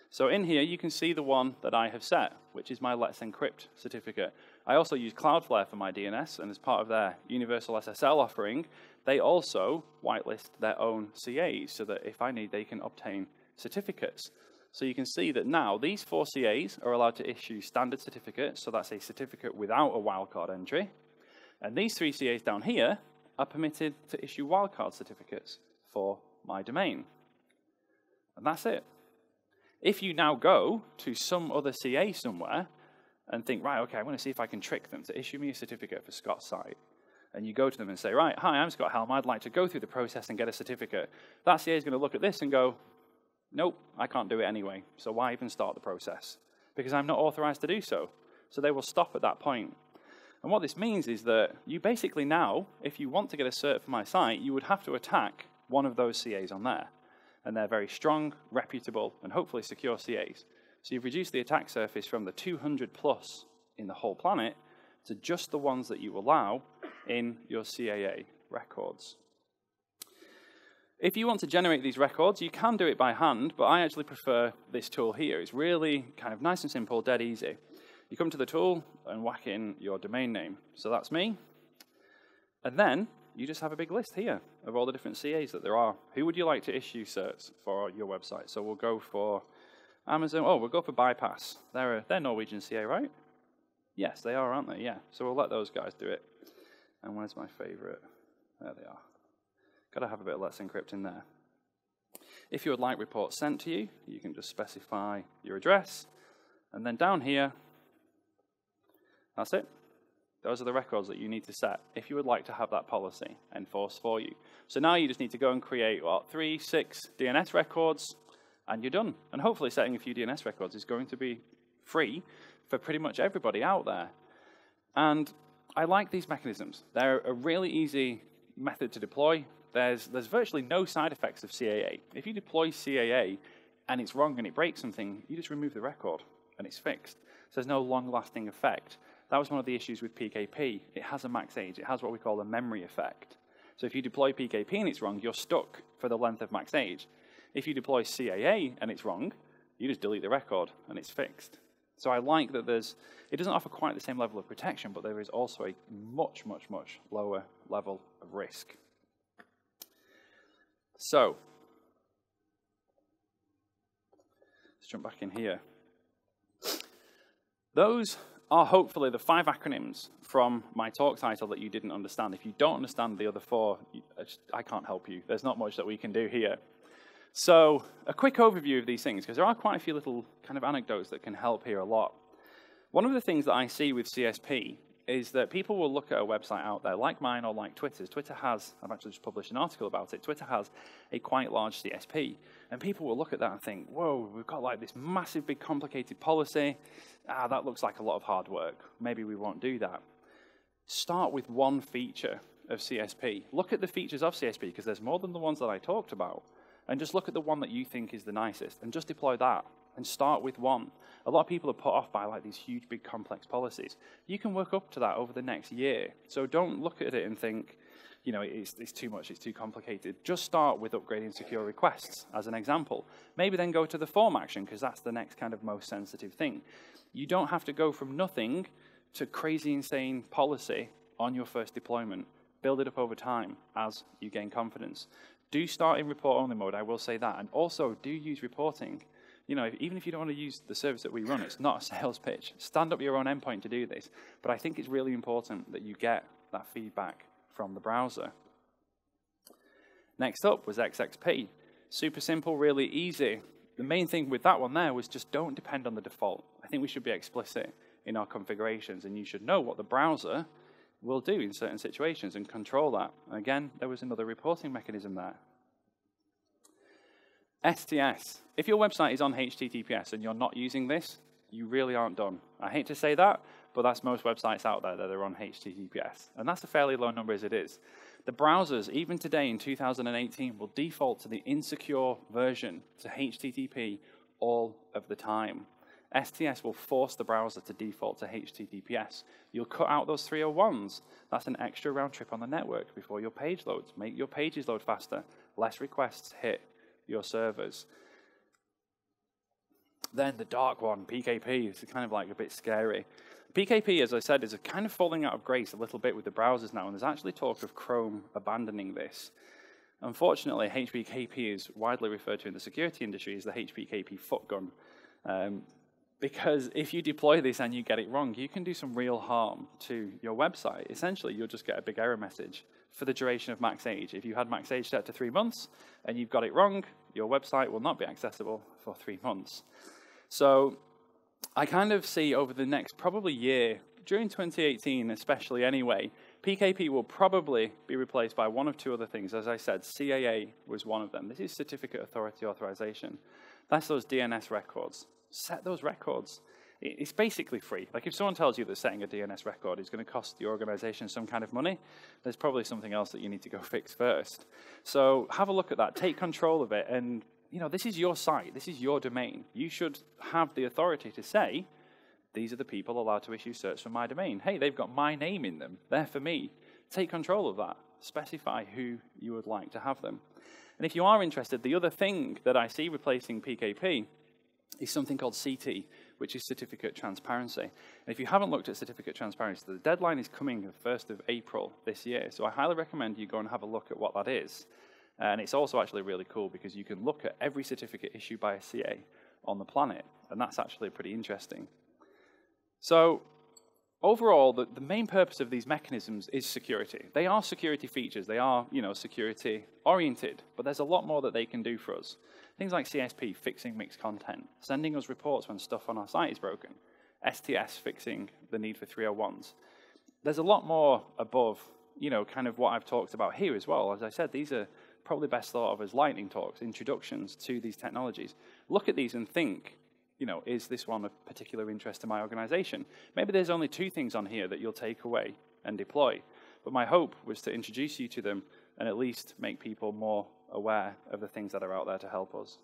[SPEAKER 1] So in here, you can see the one that I have set, which is my Let's Encrypt certificate. I also use Cloudflare for my DNS, and as part of their Universal SSL offering, they also whitelist their own CAs so that if I need, they can obtain certificates. So you can see that now these 4 CAs are allowed to issue standard certificates, so that's a certificate without a wildcard entry. And these 3 CAs down here are permitted to issue wildcard certificates for my domain. And that's it. If you now go to some other CA somewhere and think, right, okay, I want to see if I can trick them to issue me a certificate for Scott's site, and you go to them and say, right, hi, I'm Scott Helme, I'd like to go through the process and get a certificate, that CA is going to look at this and go, nope, I can't do it anyway, so why even start the process? Because I'm not authorized to do so. So they will stop at that point. And what this means is that you basically now, if you want to get a cert for my site, you would have to attack one of those CAs on there. And they're very strong, reputable, and hopefully secure CAs. So you've reduced the attack surface from the 200 plus in the whole planet to just the ones that you allow in your CAA records. If you want to generate these records, you can do it by hand, but I actually prefer this tool here. It's really kind of nice and simple, dead easy. You come to the tool and whack in your domain name. So that's me. And then you just have a big list here of all the different CAs that there are. Who would you like to issue certs for your website? So we'll go for Amazon. Oh, we'll go for Bypass. They're Norwegian CA, right? Yes, they are, aren't they? Yeah. So we'll let those guys do it. And where's my favorite? There they are. Got to have a bit of Let's Encrypt in there. If you would like reports sent to you, you can just specify your address. And then down here, that's it. Those are the records that you need to set if you would like to have that policy enforced for you. So now you just need to go and create, what, 3, 6 DNS records, and you're done. And hopefully setting a few DNS records is going to be free for pretty much everybody out there. And I like these mechanisms. They're a really easy method to deploy. There's virtually no side effects of CAA. If you deploy CAA and it's wrong and it breaks something, you just remove the record and it's fixed. So there's no long-lasting effect. That was one of the issues with PKP. It has a max age. It has what we call a memory effect. So if you deploy PKP and it's wrong, you're stuck for the length of max age. If you deploy CAA and it's wrong, you just delete the record and it's fixed. So I like that it doesn't offer quite the same level of protection, but there is also a much, much, much lower level of risk. So, let's jump back in here. Those are hopefully the 5 acronyms from my talk title that you didn't understand. If you don't understand the other 4, I can't help you. There's not much that we can do here. So a quick overview of these things, because there are quite a few little kind of anecdotes that can help here a lot. One of the things that I see with CSP is that people will look at a website out there, like mine or like Twitter's. Twitter has, I've actually just published an article about it, Twitter has a quite large CSP. And people will look at that and think, whoa, we've got like this massive, big, complicated policy. That looks like a lot of hard work. Maybe we won't do that. Start with one feature of CSP. Look at the features of CSP, because there's more than the ones that I talked about. And just look at the one that you think is the nicest, and just deploy that, and start with one. A lot of people are put off by like these huge, big, complex policies. You can work up to that over the next year. So don't look at it and think, you know, it's too much, it's too complicated. Just start with upgrading secure requests, as an example. Maybe then go to the form action, because that's the next kind of most sensitive thing. You don't have to go from nothing to crazy, insane policy on your first deployment. Build it up over time as you gain confidence. Do start in report-only mode, I will say that. And also, do use reporting. You know, even if you don't want to use the service that we run, it's not a sales pitch. Stand up your own endpoint to do this. But I think it's really important that you get that feedback from the browser. Next up was XXP. Super simple, really easy. The main thing with that one there was just don't depend on the default. I think we should be explicit in our configurations, and you should know what the browser will do in certain situations and control that. And again, there was another reporting mechanism there. STS. If your website is on HTTPS and you're not using this, you really aren't done. I hate to say that, but that's most websites out there that are on HTTPS. And that's a fairly low number as it is. The browsers, even today in 2018, will default to the insecure version to HTTP all of the time. STS will force the browser to default to HTTPS. You'll cut out those 301s. That's an extra round trip on the network before your page loads. Make your pages load faster. Less requests hit your servers. Then the dark one, PKP, is kind of like a bit scary. PKP, as I said, is kind of falling out of grace a little bit with the browsers now, and there's actually talk of Chrome abandoning this. Unfortunately, HPKP is widely referred to in the security industry as the HPKP foot gun. Because if you deploy this and you get it wrong, you can do some real harm to your website. Essentially, you'll just get a big error message for the duration of max age. If you had max age set to 3 months and you've got it wrong, your website will not be accessible for 3 months. So I kind of see over the next probably year, during 2018 especially anyway, PKP will probably be replaced by one of 2 other things. As I said, CAA was one of them. This is Certificate Authority Authorization. That's those DNS records. Set those records. It's basically free. Like if someone tells you that setting a DNS record is going to cost the organization some kind of money, there's probably something else that you need to go fix first. So have a look at that. Take control of it. And you know, this is your site. This is your domain. You should have the authority to say, these are the people allowed to issue certs for my domain. Hey, they've got my name in them. They're for me. Take control of that. Specify who you would like to have them. And if you are interested, the other thing that I see replacing PKP is something called CT, which is Certificate Transparency. And if you haven't looked at Certificate Transparency, the deadline is coming the 1st of April this year. So I highly recommend you go and have a look at what that is. And it's also actually really cool because you can look at every certificate issued by a CA on the planet. And that's actually pretty interesting. So overall, the main purpose of these mechanisms is security. They are security features. They are, you know, security oriented, but there's a lot more that they can do for us. Things like CSP fixing mixed content, sending us reports when stuff on our site is broken, STS fixing the need for 301s. There's a lot more above, you know, kind of what I've talked about here as well. As I said, these are probably best thought of as lightning talks, introductions to these technologies. Look at these and think, you know, is this one of particular interest to my organization? Maybe there's only 2 things on here that you'll take away and deploy. But my hope was to introduce you to them and at least make people more aware of the things that are out there to help us.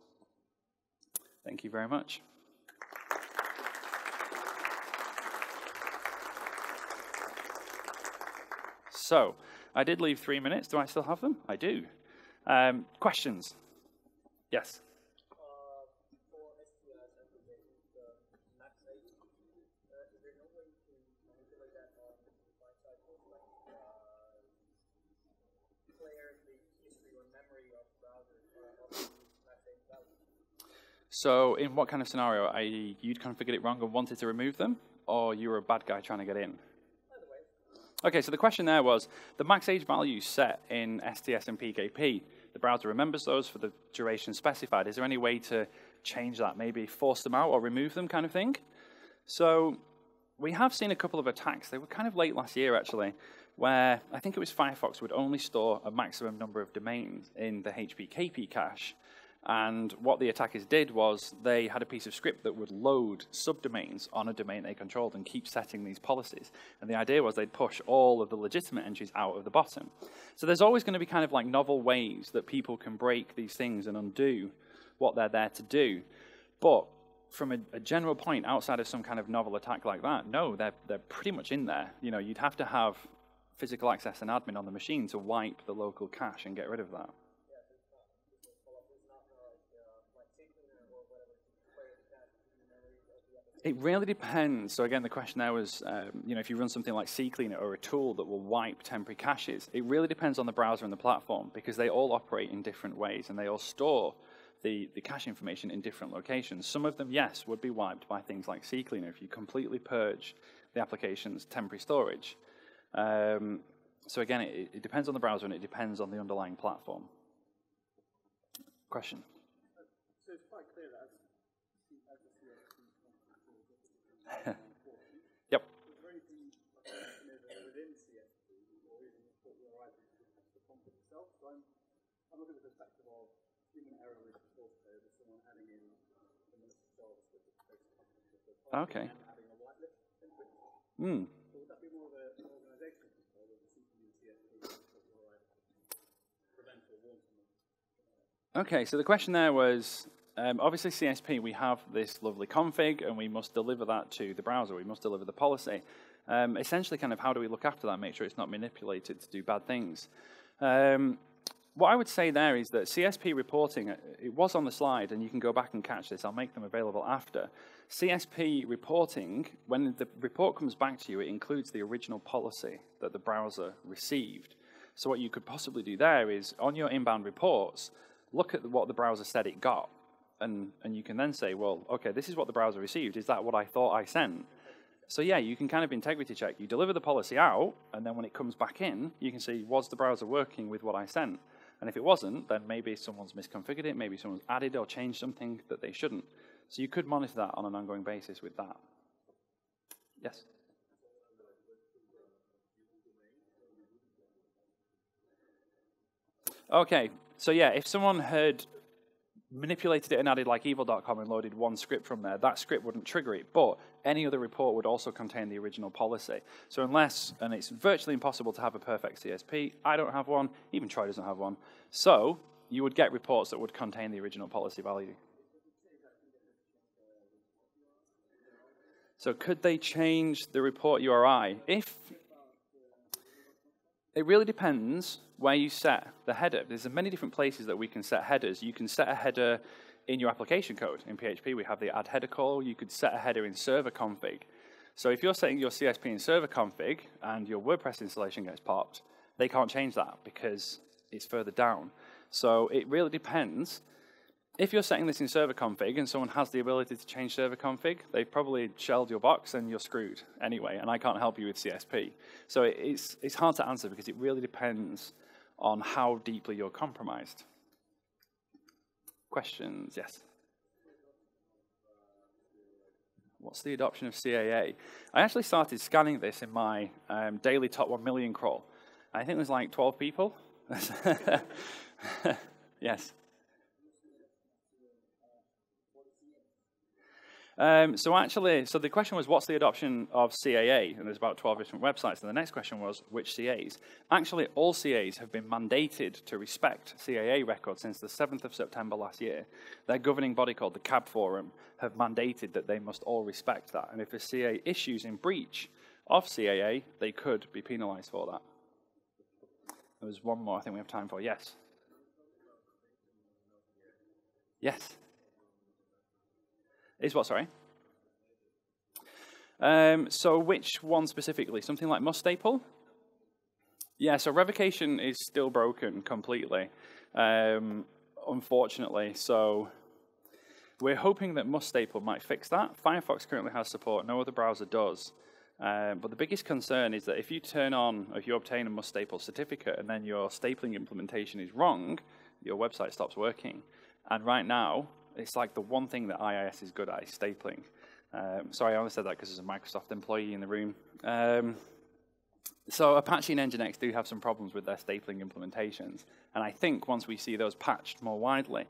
[SPEAKER 1] Thank you very much. So, I did leave 3 minutes. Do I still have them? I do. Questions? Yes?
[SPEAKER 2] For STS applications, the max age, is there no way to manipulate that on the client side for clear the history or memory of browsers of these max age values?
[SPEAKER 1] So in what kind of scenario? I.e., you'd configured it wrong and wanted to remove them, or you were a bad guy trying to get in?
[SPEAKER 2] Either way.
[SPEAKER 1] Okay, so the question there was, the max age values set in STS and PKP, the browser remembers those for the duration specified. Is there any way to change that, maybe force them out or remove them kind of thing? So we have seen a couple of attacks. They were kind of late last year, actually, where I think it was Firefox would only store a maximum number of domains in the HPKP cache. And what the attackers did was they had a piece of script that would load subdomains on a domain they controlled and keep setting these policies. And the idea was they'd push all of the legitimate entries out of the bottom. So there's always going to be kind of like novel ways that people can break these things and undo what they're there to do. But from a general point, outside of some kind of novel attack like that, no, they're pretty much in there. You know, you'd have to have physical access and admin on the machine to wipe the local cache and get rid of that. It really depends. So again, the question there was, you know, if you run something like CCleaner or a tool that will wipe temporary caches, it really depends on the browser and the platform because they all operate in different ways and they all store the cache information in different locations. Some of them, yes, would be wiped by things like CCleaner if you completely purge the application's temporary storage. So again, it depends on the browser and it depends on the underlying platform. Question?
[SPEAKER 2] So it's quite clear that
[SPEAKER 1] Yep.
[SPEAKER 2] is there anything within CSP or even what we're writing to the content itself? So I'm looking at the perspective of human error with source code of someone adding in the malicious JavaScript
[SPEAKER 1] Okay.
[SPEAKER 2] and adding a whitelist into it. So would that be more of an organizational control of the CPU and CSP that we're writing to prevent or warn someone?
[SPEAKER 1] Okay, so the question there was, obviously CSP, we have this lovely config and we must deliver that to the browser. We must deliver the policy. Essentially, kind of how do we look after that, make sure it's not manipulated to do bad things? What I would say there is that CSP reporting, it was on the slide and you can go back and catch this. I'll make them available after. CSP reporting, when the report comes back to you, it includes the original policy that the browser received. So what you could possibly do there is, on your inbound reports, look at what the browser said it got. And you can then say, well, okay, this is what the browser received. Is that what I thought I sent? So yeah, you can kind of integrity check. You deliver the policy out, and then when it comes back in, you can see, was the browser working with what I sent? And if it wasn't, then maybe someone's misconfigured it, maybe someone's added or changed something that they shouldn't. So you could monitor that on an ongoing basis with that. Yes? Okay, so yeah, if someone had manipulated it and added like evil.com and loaded one script from there, that script wouldn't trigger it, but any other report would also contain the original policy. So unless, and it's virtually impossible to have a perfect CSP, I don't have one, even Troy doesn't have one, so you would get reports that would contain the original policy value. So could they change the report URI? It really depends where you set the header. There's many different places that we can set headers. You can set a header in your application code. In PHP, we have the add header call. You could set a header in server config. So if you're setting your CSP in server config and your WordPress installation gets popped, they can't change that because it's further down. So it really depends. If you're setting this in server config and someone has the ability to change server config, they've probably shelled your box and you're screwed anyway, and I can't help you with CSP. So it's hard to answer because it really depends on how deeply you're compromised. Questions? Yes? What's the adoption of CAA? I actually started scanning this in my daily top 1 million crawl. I think there's like 12 people. Yes? So the question was, what's the adoption of CAA? And there's about 12 different websites. And the next question was, which CAs? Actually, all CAs have been mandated to respect CAA records since the 7th of September last year. Their governing body called the CAB Forum have mandated that they must all respect that. And if a CA issues in breach of CAA, they could be penalized for that. There was one more I think we have time for. Yes? Yes. Is what, sorry? So which one specifically? Something like must staple? Yeah, so revocation is still broken completely, unfortunately. So we're hoping that must staple might fix that. Firefox currently has support, no other browser does. But the biggest concern is that if you turn on, if you obtain a must staple certificate and then your stapling implementation is wrong, your website stops working. And right now, it's like the one thing that IIS is good at is stapling. Sorry, I only said that because there's a Microsoft employee in the room. So Apache and Nginx do have some problems with their stapling implementations. And I think once we see those patched more widely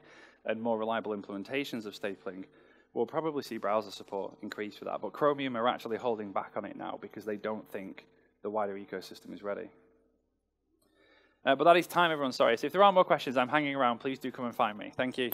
[SPEAKER 1] and more reliable implementations of stapling, we'll probably see browser support increase for that. But Chromium are actually holding back on it now because they don't think the wider ecosystem is ready. But that is time, everyone. Sorry. So if there are more questions, I'm hanging around. Please do come and find me. Thank you.